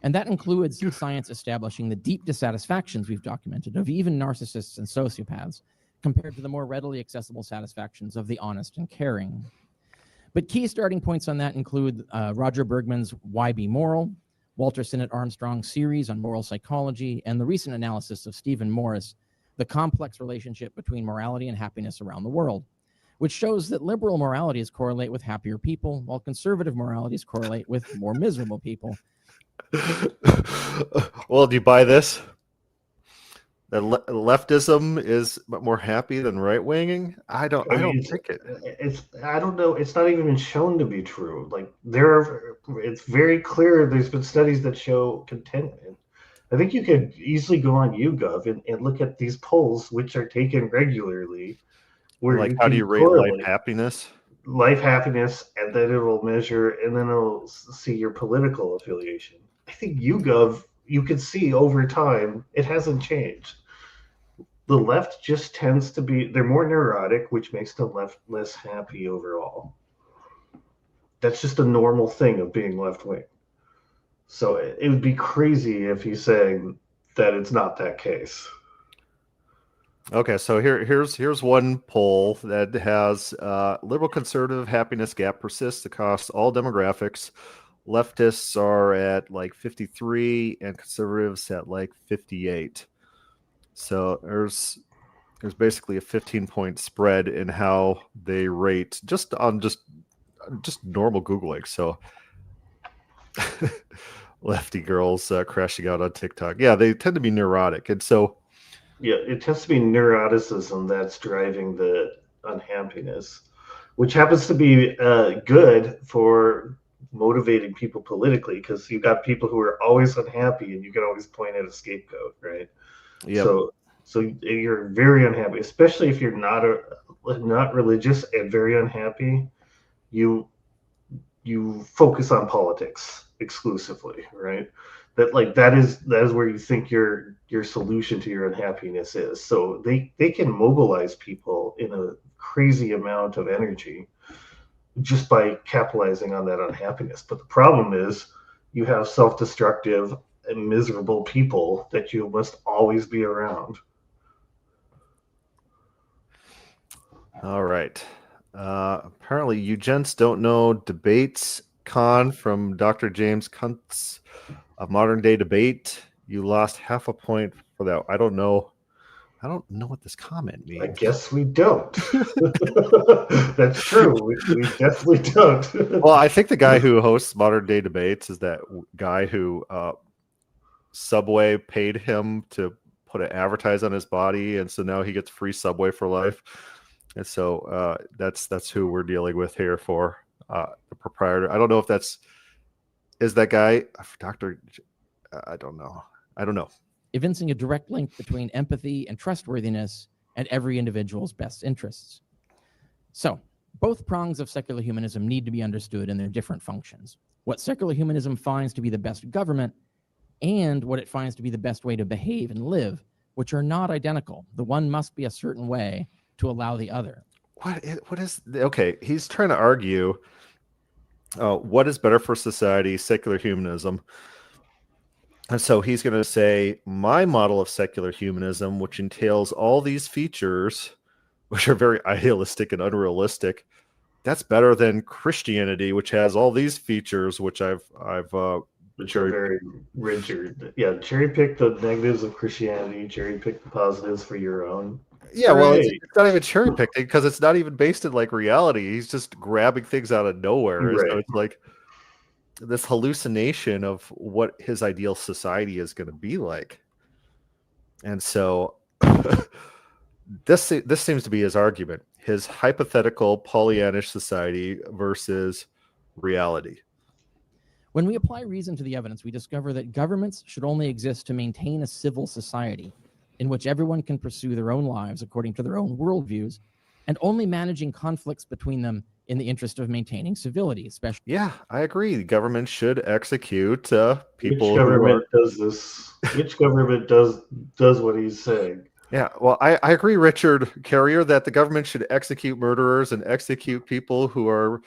And that includes science establishing the deep dissatisfactions we've documented of even narcissists and sociopaths, compared to the more readily accessible satisfactions of the honest and caring. But key starting points on that include Roger Bergman's Why Be Moral, Walter Sinnott Armstrong's series on moral psychology, and the recent analysis of Stephen Morris, The Complex Relationship Between Morality and Happiness Around the World, which shows that liberal moralities correlate with happier people, while conservative moralities correlate with more miserable people. Well, do you buy this? That leftism is more happy than right-winging? I don't think it. I don't know. It's not even been shown to be true. Like it's very clear. There's been studies that show contentment. I think you could easily go on YouGov and look at these polls, which are taken regularly. Where like, how do you rate life happiness? Life happiness, and then it'll measure, and then it'll see your political affiliation. I think YouGov, you can see over time, it hasn't changed. The left just tends to be, they're more neurotic, which makes the left less happy overall. That's just a normal thing of being left-wing. So it would be crazy if he's saying that it's not that case. Okay, so here's one poll that has liberal conservative happiness gap persists across all demographics. Leftists are at like 53 and conservatives at like 58. So there's basically a 15-point spread in how they rate just on just normal Googling. So lefty girls crashing out on TikTok. Yeah, they tend to be neurotic, and so. Yeah, it tends to be neuroticism that's driving the unhappiness, which happens to be good for motivating people politically, because you've got people who are always unhappy and you can always point at a scapegoat, right? Yep. So you're very unhappy, especially if you're not religious and very unhappy. You focus on politics exclusively, right? That is where you think your solution to your unhappiness is. So they can mobilize people in a crazy amount of energy just by capitalizing on that unhappiness. But the problem is you have self-destructive and miserable people that you must always be around. All right. Apparently you gents don't know Debates Con from Dr. James Kuntz of Modern Day Debate. You lost half a point for that. I don't know what this comment means. I guess we don't. That's true. We definitely don't. Well, I think the guy who hosts Modern Day Debates is that guy who Subway paid him to put an advertise on his body, and so now he gets free Subway for life. And so that's who we're dealing with here for the proprietor. I don't know if is that guy, Dr. I don't know. Evincing a direct link between empathy and trustworthiness and every individual's best interests. So, both prongs of secular humanism need to be understood in their different functions. What secular humanism finds to be the best government and what it finds to be the best way to behave and live, which are not identical. The one must be a certain way to allow the other. What is okay? He's trying to argue what is better for society, secular humanism. And so he's going to say, my model of secular humanism, which entails all these features, which are very idealistic and unrealistic, that's better than Christianity, which has all these features, which which are very rigid. Yeah, cherry pick the negatives of Christianity, cherry pick the positives for your own. Yeah, well, it's not even cherry picking because it's not even based in like reality. He's just grabbing things out of nowhere. Right. So it's like this hallucination of what his ideal society is going to be like. And so this seems to be his argument, his hypothetical Pollyannish society versus reality. When we apply reason to the evidence, we discover that governments should only exist to maintain a civil society in which everyone can pursue their own lives according to their own worldviews, and only managing conflicts between them in the interest of maintaining civility, especially. Yeah, I agree. The government should execute people. Which government does this? Which government does what he's saying? Yeah, well, I agree, Richard Carrier, that the government should execute murderers and execute people who are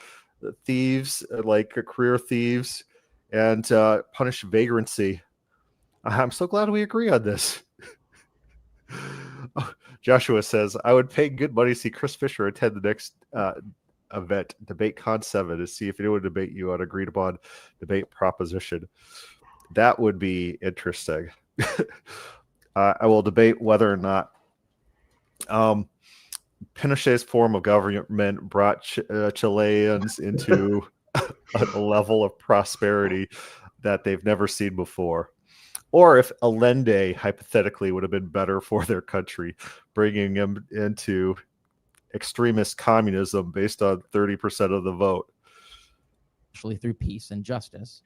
thieves, like career thieves, and punish vagrancy. I'm so glad we agree on this. Joshua says, I would pay good money to see Chris Fisher attend the next event, Debate Con 7, to see if anyone would debate you on agreed upon debate proposition. That would be interesting. I will debate whether or not Pinochet's form of government brought Chileans into a level of prosperity that they've never seen before. Or if Allende hypothetically would have been better for their country, bringing them into extremist communism based on 30% of the vote. Especially through peace and justice,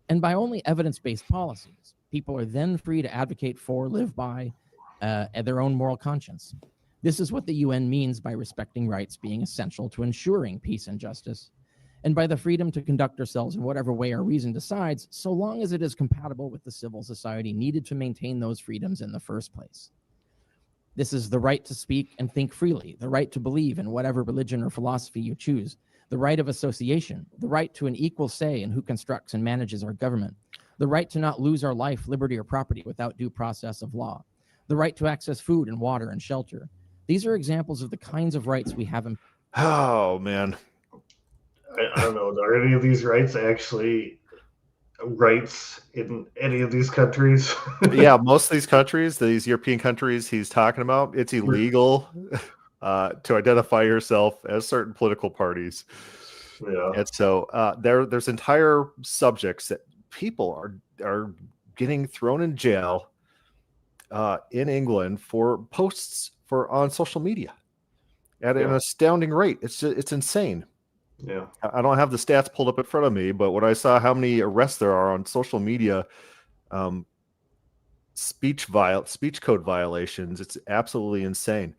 and by only evidence-based policies. People are then free to advocate for, live by their own moral conscience. This is what the UN means by respecting rights being essential to ensuring peace and justice, and by the freedom to conduct ourselves in whatever way our reason decides, so long as it is compatible with the civil society needed to maintain those freedoms in the first place. This is the right to speak and think freely, the right to believe in whatever religion or philosophy you choose, the right of association, the right to an equal say in who constructs and manages our government, the right to not lose our life, liberty, or property without due process of law, the right to access food and water and shelter. These are examples of the kinds of rights we have in. Oh, man. I don't know. Are any of these rights actually rights in any of these countries? Yeah, most of these countries, these European countries he's talking about, it's illegal to identify yourself as certain political parties. Yeah. And so there's entire subjects that people are getting thrown in jail in England for posts on social media at an astounding rate. It's insane. Yeah. I don't have the stats pulled up in front of me, but when I saw how many arrests there are on social media, speech code violations, it's absolutely insane.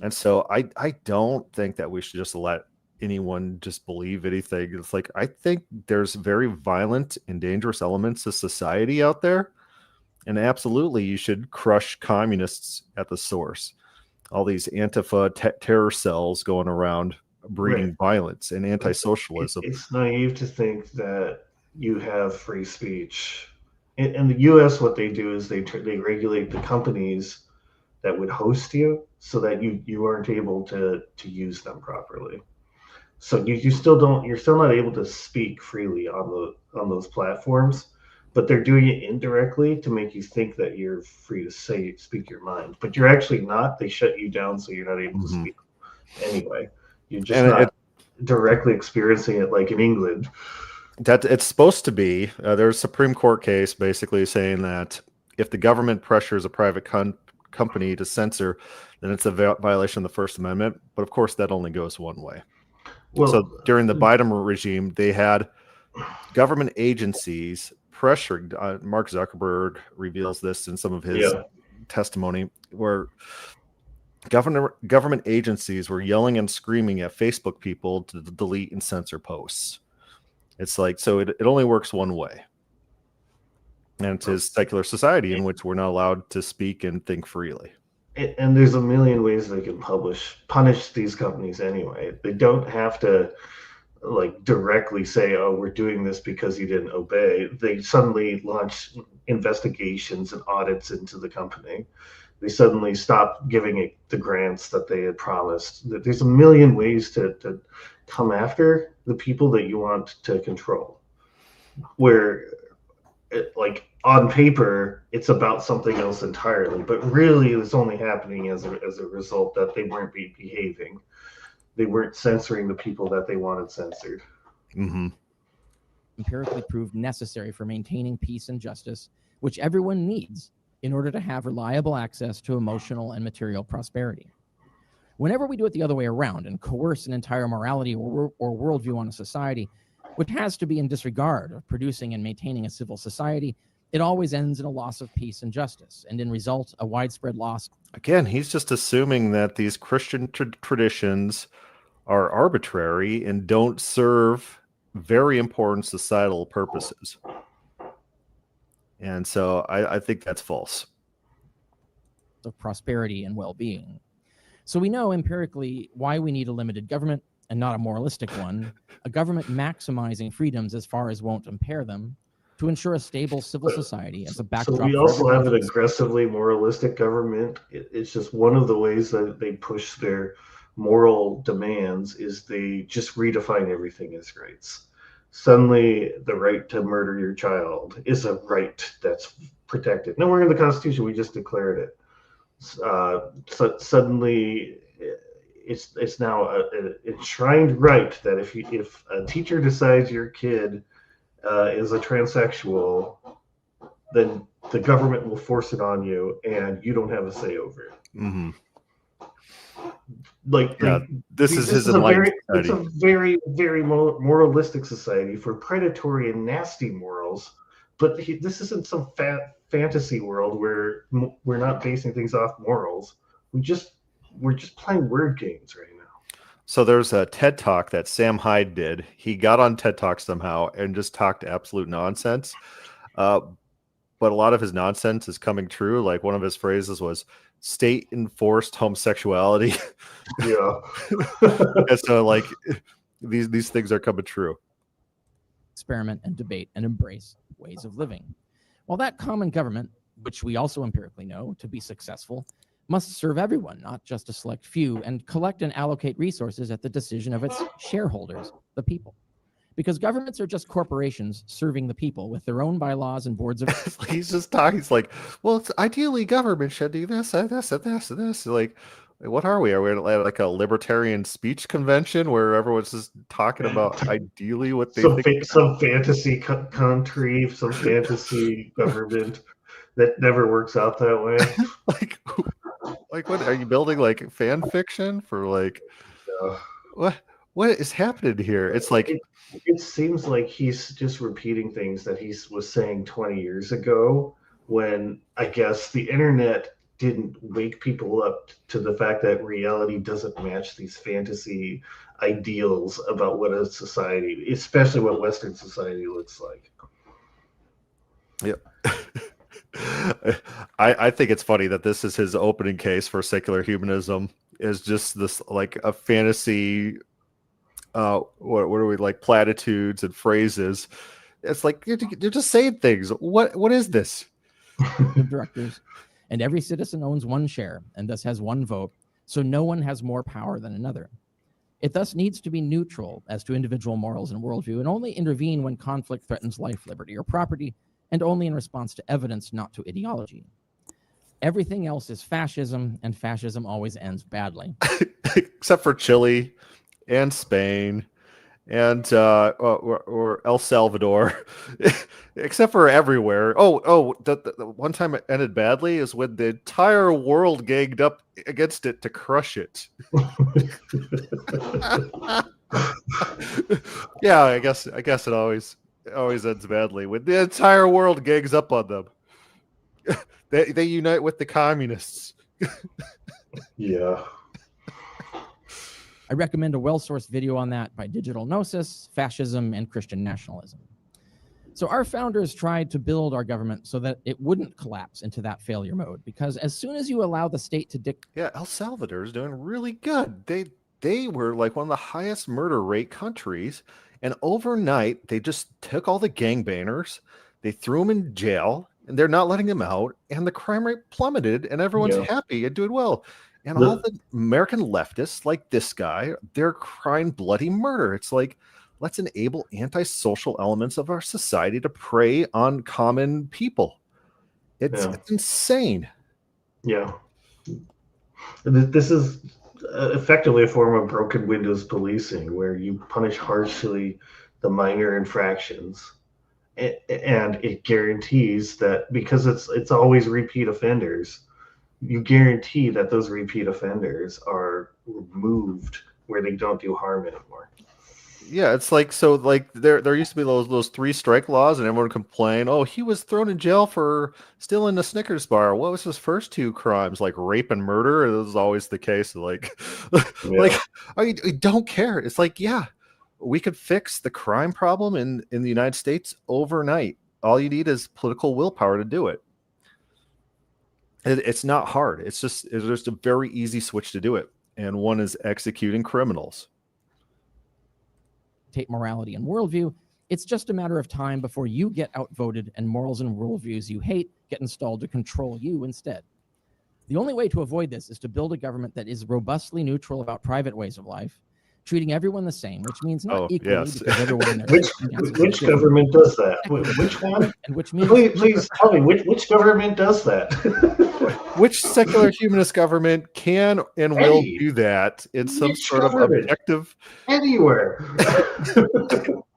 And so I don't think that we should just let anyone just believe anything. It's like, I think there's very violent and dangerous elements of society out there. And absolutely, you should crush communists at the source. All these Antifa terror cells going around breeding violence and anti-socialism. It's naive to think that you have free speech. In the U.S., what they do is they regulate the companies that would host you, so that you aren't able to use them properly. So you're still not able to speak freely on those platforms, but they're doing it indirectly to make you think that you're free to speak your mind, but you're actually not. They shut you down, so you're not able to speak anyway. You're just not directly experiencing it like in England. That it's supposed to be. There's a Supreme Court case basically saying that if the government pressures a private company to censor, then it's a violation of the First Amendment. But of course, that only goes one way. Well, So during the Biden regime, they had government agencies pressuring. Mark Zuckerberg reveals this in some of his yeah, testimony, where government agencies were yelling and screaming at Facebook people to delete and censor posts. It's like, so it only works one way. And it's his secular society in which we're not allowed to speak and think freely. and there's a million ways they can punish these companies anyway. They don't have to like directly say, "Oh, we're doing this because you didn't obey." They suddenly launch investigations and audits into the company. They suddenly stop giving it the grants that they had promised. There's a million ways to come after the people that you want to control. Where, like on paper, it's about something else entirely, but really, it's only happening as a result that they weren't behaving. They weren't censoring the people that they wanted censored. Mm-hmm. Empirically proved necessary for maintaining peace and justice, which everyone needs in order to have reliable access to emotional and material prosperity. Whenever we do it the other way around and coerce an entire morality or worldview on a society, which has to be in disregard of producing and maintaining a civil society, it always ends in a loss of peace and justice, and in result, a widespread loss. Again, he's just assuming that these Christian traditions are arbitrary and don't serve very important societal purposes. And so I think that's false. Of prosperity and well-being. So we know empirically why we need a limited government and not a moralistic one, a government maximizing freedoms as far as won't impair them, to ensure a stable civil society as a backdrop. So we also have an aggressively moralistic government. It's just one of the ways that they push their moral demands is they just redefine everything as rights. Suddenly, the right to murder your child is a right that's protected. Nowhere in the Constitution, we just declared it. So suddenly, it's now an enshrined right that if a teacher decides your kid is a transsexual, then the government will force it on you, and you don't have a say over it. Mm-hmm. This is his enlightened society. It's a very, very moralistic society for predatory and nasty morals. But this isn't some fantasy world where we're not basing things off morals. We're just playing word games right now. So there's a TED Talk that Sam Hyde did. He got on TED Talk somehow and just talked absolute nonsense. But a lot of his nonsense is coming true. Like one of his phrases was state-enforced homosexuality. Yeah. And so like these things are coming true. Experiment and debate and embrace ways of living. While that common government, which we also empirically know to be successful, must serve everyone, not just a select few, and collect and allocate resources at the decision of its shareholders, the people. Because governments are just corporations serving the people with their own bylaws and boards of... He's just talking. He's like, well, it's ideally government should do this and this and this and this. Like, what are we? Are we at like a libertarian speech convention where everyone's just talking about ideally what they think? Some fantasy country, some fantasy government that never works out that way. Like what are you building? Like fan fiction for like what is happening here? It's like it seems like he's just repeating things that he was saying 20 years ago when I guess the internet didn't wake people up to the fact that reality doesn't match these fantasy ideals about what a society, especially what Western society looks like. Yep. I think it's funny that this is his opening case for secular humanism is just this like a fantasy what are we like platitudes and phrases. It's like you're just saying things. What is this? Directors, and every citizen owns one share and thus has one vote, so no one has more power than another. It thus needs to be neutral as to individual morals and worldview, and only intervene when conflict threatens life, liberty, or property, and only in response to evidence, not to ideology. Everything else is fascism, and fascism always ends badly. Except for Chile and Spain and or El Salvador, except for everywhere. The one time it ended badly is when the entire world ganged up against it to crush it. Yeah, I guess it always ends badly when the entire world gangs up on them. They unite with the communists. Yeah. I recommend a well-sourced video on that by Digital Gnosis, Fascism, and Christian Nationalism. So our founders tried to build our government so that it wouldn't collapse into that failure mode, because as soon as you allow the state to dictate... Yeah, El Salvador is doing really good. They were like one of the highest murder rate countries, and overnight they just took all the gangbangers, they threw them in jail, and they're not letting them out, and the crime rate plummeted, and everyone's Yeah. happy and doing well. And The- all the American leftists, like this guy, they're crying bloody murder. It's like, let's enable antisocial elements of our society to prey on common people. It's insane. Yeah. This is effectively a form of broken windows policing, where you punish harshly the minor infractions, and it guarantees that, because it's always repeat offenders, you guarantee that those repeat offenders are removed where they don't do harm anymore. Yeah, it's like, so like there used to be those 3 strike laws, and everyone would complain, oh, he was thrown in jail for stealing a Snickers bar. What was his first 2 crimes? Like rape and murder? This is always the case. Like, like I don't care. It's like, yeah, we could fix the crime problem in the United States overnight. All you need is political willpower to do it. It's not hard. It's just a very easy switch to do it. And one is executing criminals. morality and worldview. It's just a matter of time before you get outvoted and morals and worldviews you hate get installed to control you instead. The only way to avoid this is to build a government that is robustly neutral about private ways of life, treating everyone the same, which means not equally, yes. because everyone in their Which government does that? Which one? and which means Please tell me, which government does that? Which secular humanist government can and will Any. do that in some Which sort of government? objective? Anywhere.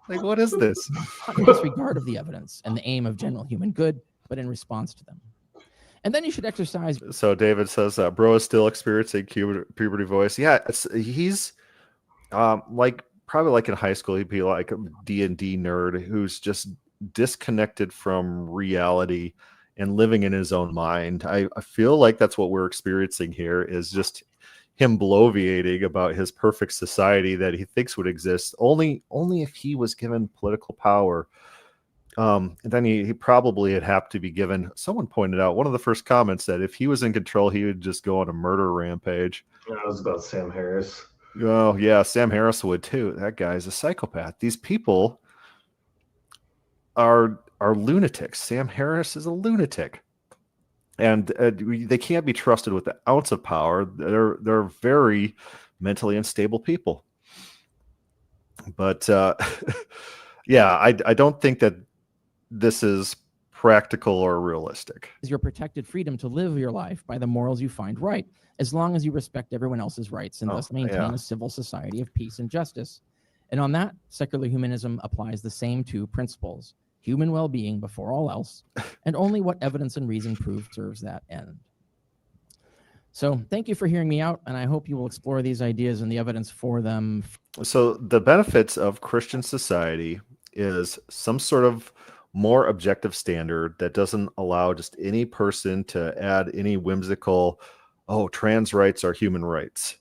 Like, what is this? not in disregard of the evidence and the aim of general human good, but in response to them. And then you should exercise. So David says, bro is still experiencing puberty voice. Yeah, he's like probably like in high school, he'd be like a D&D nerd who's just disconnected from reality and living in his own mind. I feel like that's what we're experiencing here, is just him bloviating about his perfect society that he thinks would exist only if he was given political power. And then he probably would have to be given, someone pointed out, one of the first comments, that if he was in control, he would just go on a murder rampage. That was about Sam Harris. Oh, yeah, Sam Harris would too. That guy's a psychopath. These people are lunatics. Sam Harris is a lunatic. And they can't be trusted with an ounce of power. They're very mentally unstable people. But yeah, I don't think that this is practical or realistic. Is your protected freedom to live your life by the morals you find right, as long as you respect everyone else's rights and thus maintain a civil society of peace and justice. And on that, secular humanism applies the same 2 principles: human well-being before all else, and only what evidence and reason prove serves that end. So thank you for hearing me out, and I hope you will explore these ideas and the evidence for them. So the benefits of Christian society is some sort of more objective standard that doesn't allow just any person to add any whimsical, oh, trans rights are human rights.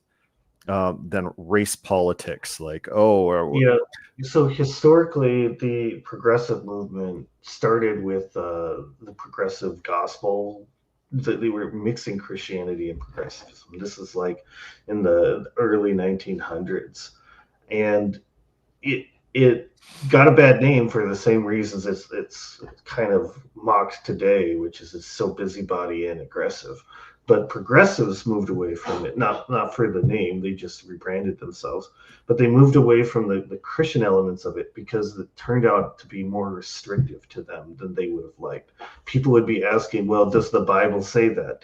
Then race politics, like, yeah. So historically, the progressive movement started with the progressive gospel. They were mixing Christianity and progressivism. This is like in the early 1900s, and it got a bad name for the same reasons it's kind of mocked today, which is it's so busybody and aggressive. But progressives moved away from it, not for the name, they just rebranded themselves, but they moved away from the Christian elements of it because it turned out to be more restrictive to them than they would have liked. People would be asking, well, does the Bible say that?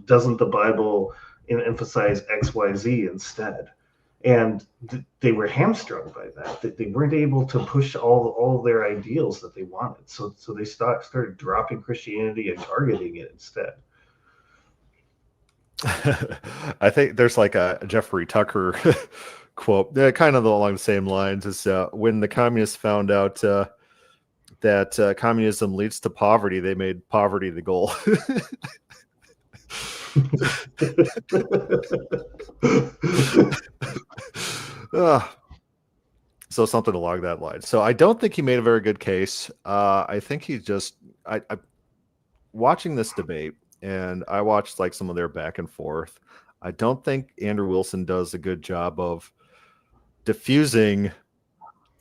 Doesn't the Bible emphasize XYZ instead? And they were hamstrung by that. They weren't able to push all their ideals that they wanted. So they started dropping Christianity and targeting it instead. I think there's like a Jeffrey Tucker quote, kind of along the same lines, is when the communists found out that communism leads to poverty, they made poverty the goal. So something along that line. So I don't think he made a very good case. I think he just, I watching this debate, and I watched like some of their back and forth. I don't think Andrew Wilson does a good job of diffusing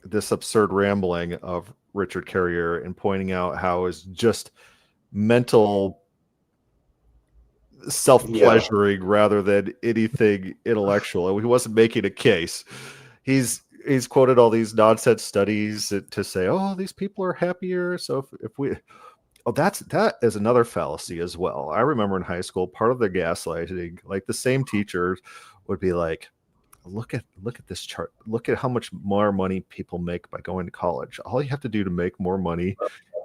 this absurd rambling of Richard Carrier and pointing out how it's just mental self-pleasuring rather than anything intellectual. He wasn't making a case. He's quoted all these nonsense studies to say, oh, these people are happier. So if we, oh, that is another fallacy as well. I remember in high school, part of the gaslighting, like the same teacher would be like, look at this chart. Look at how much more money people make by going to college. All you have to do to make more money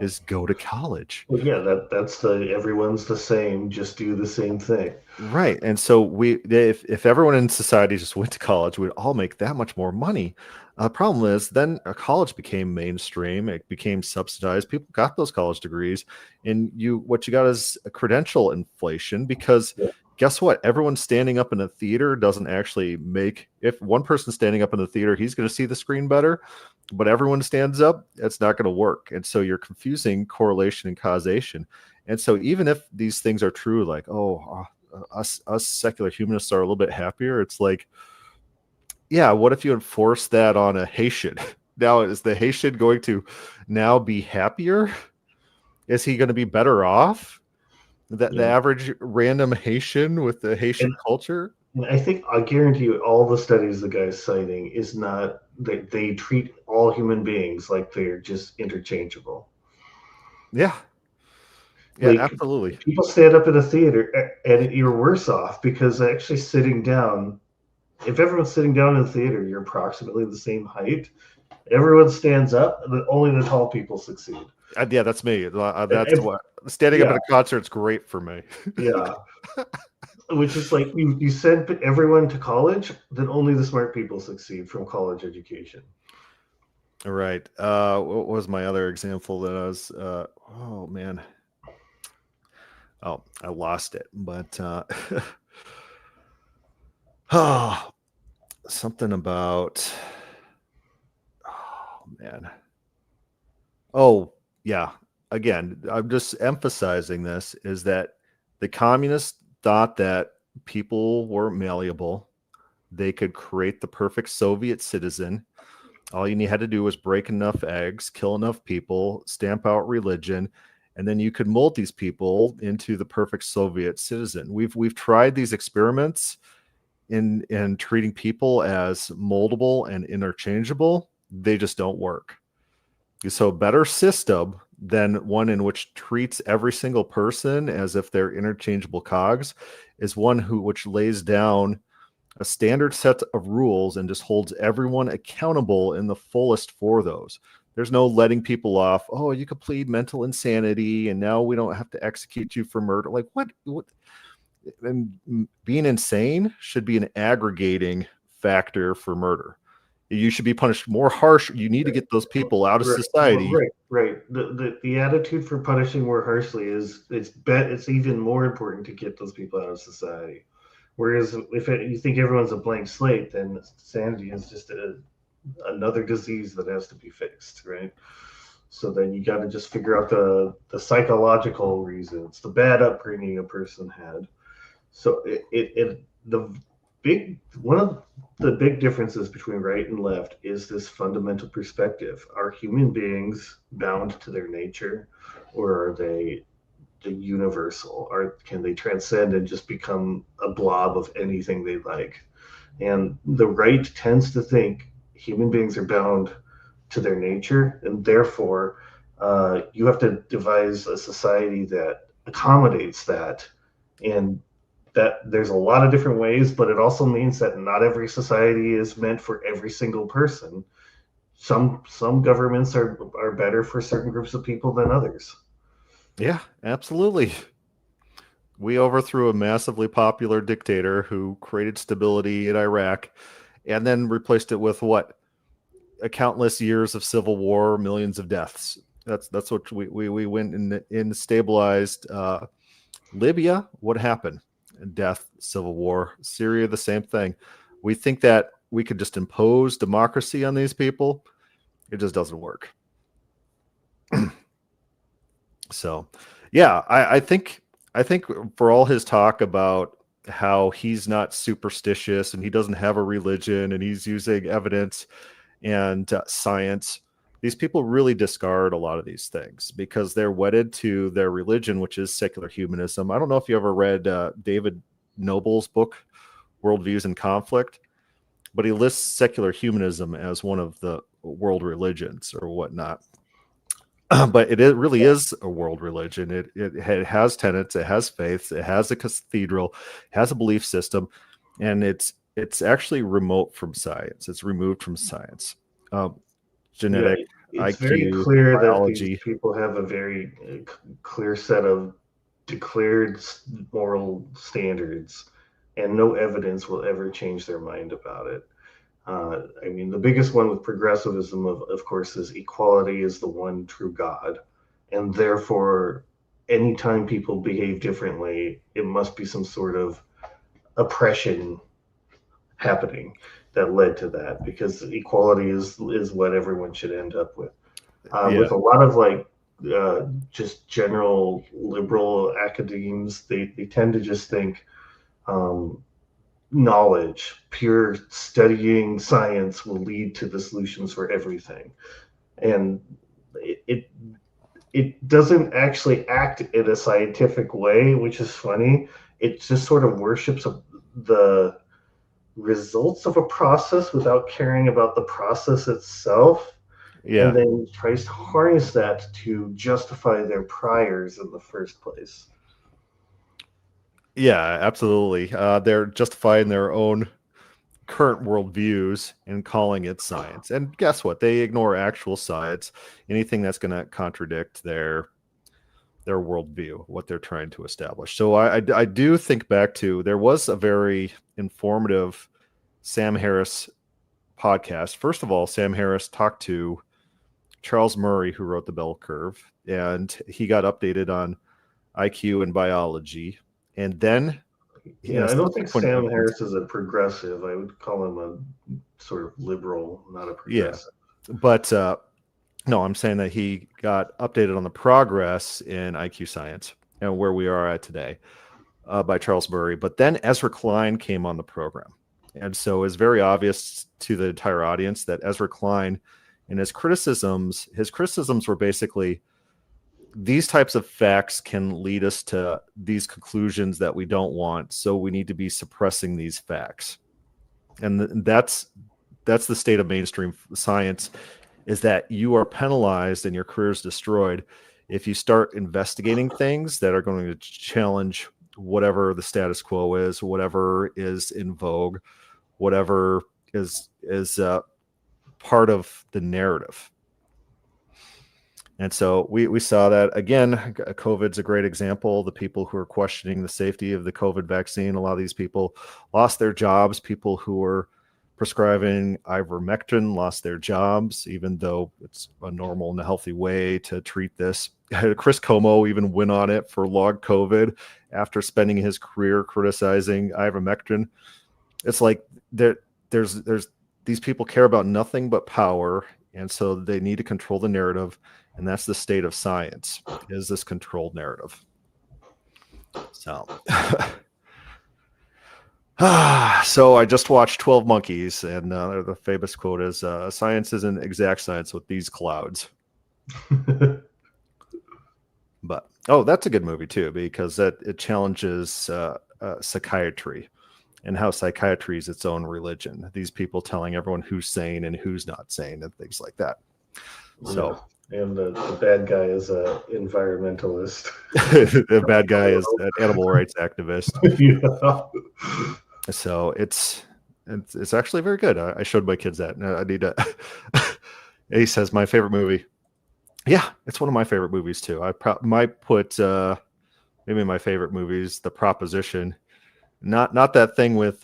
is go to college. Well, yeah, that's the everyone's the same. Just do the same thing. Right. And so if everyone in society just went to college, we'd all make that much more money. The problem is then college became mainstream. It became subsidized. People got those college degrees, and what you got is a credential inflation because guess what? Everyone standing up in a theater doesn't actually make, if one person's standing up in the theater, he's going to see the screen better, but everyone stands up, it's not going to work. And so you're confusing correlation and causation. And so even if these things are true, like, us secular humanists are a little bit happier, it's like, yeah, what if you enforce that on a Haitian? Now, is the Haitian going to now be happier? Is he going to be better off? The average random Haitian with the Haitian culture? And I guarantee you all the studies the guy's citing is not that they treat all human beings like they're just interchangeable. Yeah. Yeah, like, absolutely. People stand up in a theater and you're worse off because actually sitting down, if everyone's sitting down in the theater, you're approximately the same height. Everyone stands up, only the tall people succeed. Yeah, that's me. That's what standing up at a concert's great for me. Yeah. Which is like you send everyone to college, then only the smart people succeed from college education. All right. What was my other example that I was oh man. Oh, I lost it. But something about man. Oh, yeah. Again, I'm just emphasizing this is that the communists thought that people were malleable. They could create the perfect Soviet citizen. All you had to do was break enough eggs, kill enough people, stamp out religion, and then you could mold these people into the perfect Soviet citizen. We've tried these experiments in treating people as moldable and interchangeable. They just don't work. So a better system than one in which treats every single person as if they're interchangeable cogs is one which lays down a standard set of rules and just holds everyone accountable in the fullest for those. There's no letting people off. Oh, you could plead mental insanity and now we don't have to execute you for murder. Like what? And being insane should be an aggregating factor for murder. You should be punished more harsh. You need to get those people out of society. Right. The attitude for punishing more harshly is it's even more important to get those people out of society. Whereas you think everyone's a blank slate, then insanity is just another disease that has to be fixed, right? So then you got to just figure out the psychological reasons, the bad upbringing a person had. So one of the big differences between right and left is this fundamental perspective. Are human beings bound to their nature, or are they the universal? Or can they transcend and just become a blob of anything they like? And the right tends to think human beings are bound to their nature, and therefore you have to devise a society that accommodates that. And that there's a lot of different ways, but it also means that not every society is meant for every single person. Some governments are better for certain groups of people than others. Yeah, absolutely. We overthrew a massively popular dictator who created stability in Iraq, and then replaced it with what? A countless years of civil war, millions of deaths. That's what we went and stabilized Libya. What happened? Death, civil war. Syria, the same thing. We think that we could just impose democracy on these people. It just doesn't work. So, yeah, I think for all his talk about how he's not superstitious and he doesn't have a religion and he's using evidence and science, these people really discard a lot of these things because they're wedded to their religion, which is secular humanism. I don't know if you ever read David Noble's book, Worldviews in Conflict, but he lists secular humanism as one of the world religions or whatnot. But it really is a world religion. It has tenets, it has faiths, it has a cathedral, it has a belief system, and it's actually remote from science. It's removed from science. Genetic, it's IQ, very clear biology. that these people have a very clear set of declared moral standards, and no evidence will ever change their mind about it. I mean, the biggest one with progressivism, of course, is equality is the one true God. And therefore, anytime people behave differently, it must be some sort of oppression happening that led to that, because equality is what everyone should end up with. With a lot of like just general liberal academies, they tend to just think knowledge, pure studying science will lead to the solutions for everything. And it doesn't actually act in a scientific way, which is funny. It just sort of worships the results of a process without caring about the process itself. Yeah. And then tries to harness that to justify their priors in the first place. Yeah, absolutely. They're justifying their own current worldviews and calling it science. And guess what? They ignore actual science, anything that's going to contradict their worldview, what they're trying to establish. So I do think back to, there was a very informative Sam Harris podcast. First of all, Sam Harris talked to Charles Murray, who wrote The Bell Curve, and he got updated on IQ and biology. And then, I don't think Sam Harris is a progressive. I would call him a sort of liberal, not a progressive. Yeah, but no, I'm saying that he got updated on the progress in IQ science and where we are at today by Charles Murray. But then Ezra Klein came on the program. And so it's very obvious to the entire audience that Ezra Klein and his criticisms were basically, these types of facts can lead us to these conclusions that we don't want. So we need to be suppressing these facts. And that's the state of mainstream science, is that you are penalized and your career is destroyed if you start investigating things that are going to challenge whatever the status quo is, whatever is in vogue, whatever is part of the narrative. And so we saw that again. COVID's a great example. The people who are questioning the safety of the COVID vaccine, a lot of these people lost their jobs. People who were prescribing ivermectin lost their jobs, even though it's a normal and a healthy way to treat this. Chris Como even went on it for long COVID after spending his career criticizing ivermectin. It's like there's these people care about nothing but power, and so they need to control the narrative. And that's the state of science, is this controlled narrative. So, so I just watched 12 Monkeys, and the famous quote is, science isn't exact science with these clouds. But, that's a good movie too, because it challenges psychiatry and how psychiatry is its own religion. These people telling everyone who's sane and who's not sane and things like that. So. Yeah. And the bad guy is an environmentalist. The bad guy is an animal rights activist. Yeah. So it's actually very good. I showed my kids that. I need to. He says my favorite movie. Yeah, it's one of my favorite movies too. I might put maybe my favorite movies, The Proposition, Not that thing with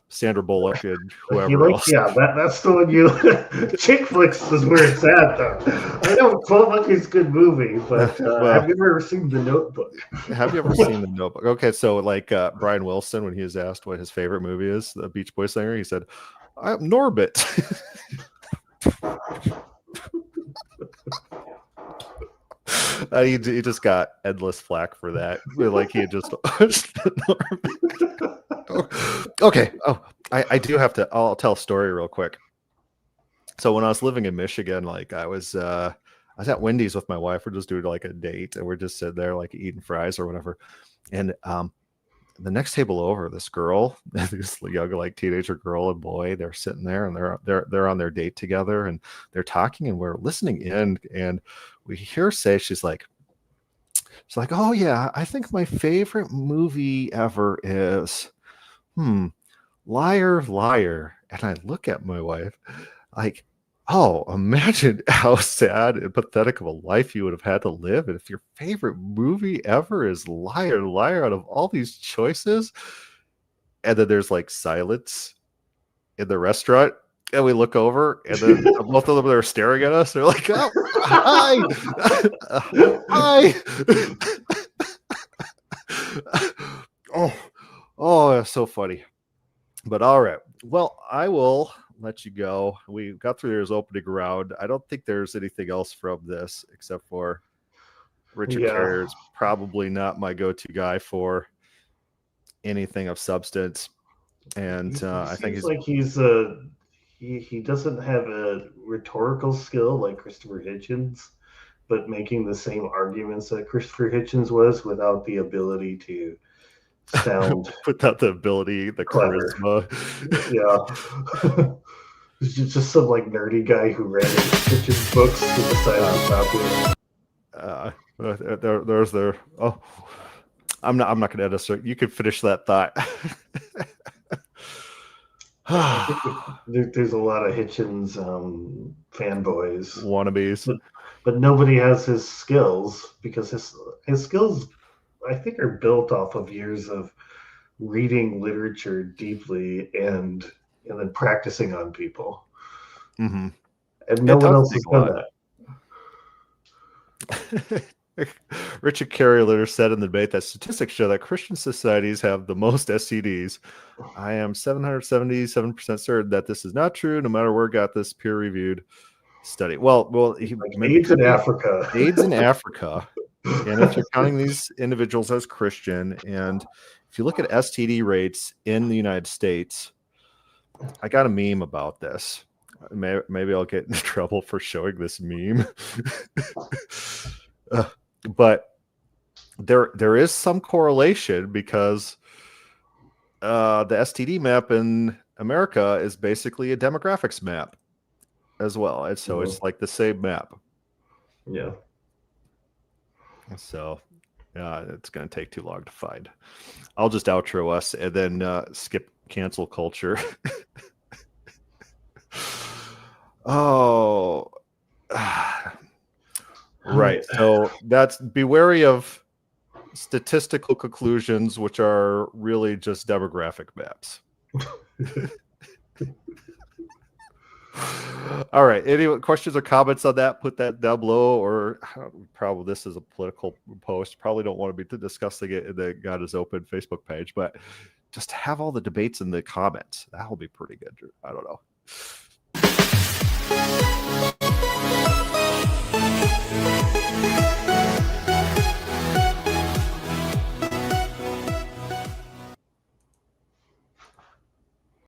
Sandra Bullock and You whoever like, else. yeah, that's the one you. Chick flicks is where it's at, though. I know 12 Monkeys good movie, but Well, have you ever seen The Notebook? have you ever seen The Notebook? Okay, so like Brian Wilson, when he was asked what his favorite movie is, the Beach Boy singer, he said, Norbit. He just got endless flack for that. Like he had just. Okay. Oh, I do have to. I'll tell a story real quick. So when I was living in Michigan, like I was at Wendy's with my wife. We're just doing like a date, and we're just sitting there like eating fries or whatever. And the next table over, this girl, this young like teenager girl and boy, they're sitting there and they're on their date together and they're talking and we're listening in, and we hear her say, she's like, oh yeah, I think my favorite movie ever is Liar, Liar. And I look at my wife like, oh, imagine how sad and pathetic of a life you would have had to live if your favorite movie ever is Liar, Liar out of all these choices. And then there's like silence in the restaurant. And we look over, and then both of them are staring at us. They're like, oh, hi. Hi. Oh, that's so funny. But all right. Well, I will let you go. We got through this opening round. I don't think there's anything else from this except for Richard Carrier is probably not my go-to guy for anything of substance. And I think he doesn't have a rhetorical skill like Christopher Hitchens, but making the same arguments that Christopher Hitchens was without the ability to sound without the ability, the clever. charisma. Yeah. Just some like nerdy guy who read Hitchens books with the silent copy. There's there. Oh, I'm not going to edit. So you can finish that thought. There's a lot of Hitchens fanboys, wannabes, but nobody has his skills because his skills, I think, are built off of years of reading literature deeply and then practicing on people. Mm-hmm. And no one else has done that. Richard Carrier later said in the debate that statistics show that Christian societies have the most STDs. I am 777% certain that this is not true, no matter where God this peer-reviewed study. Well, AIDS in Africa. AIDS in Africa. And if you're counting these individuals as Christian, and if you look at STD rates in the United States, I got a meme about this. Maybe I'll get in trouble for showing this meme. But there is some correlation because the STD map in America is basically a demographics map as well. And so it's like the same map. Yeah. So it's going to take too long to find. I'll just outro us and then skip cancel culture. Oh, right. So be wary of statistical conclusions, which are really just demographic maps. All right. Any questions or comments on that? Put that down below, or probably this is a political post. Probably don't want to be discussing it in the God is Open Facebook page, but just have all the debates in the comments. That'll be pretty good. I don't know.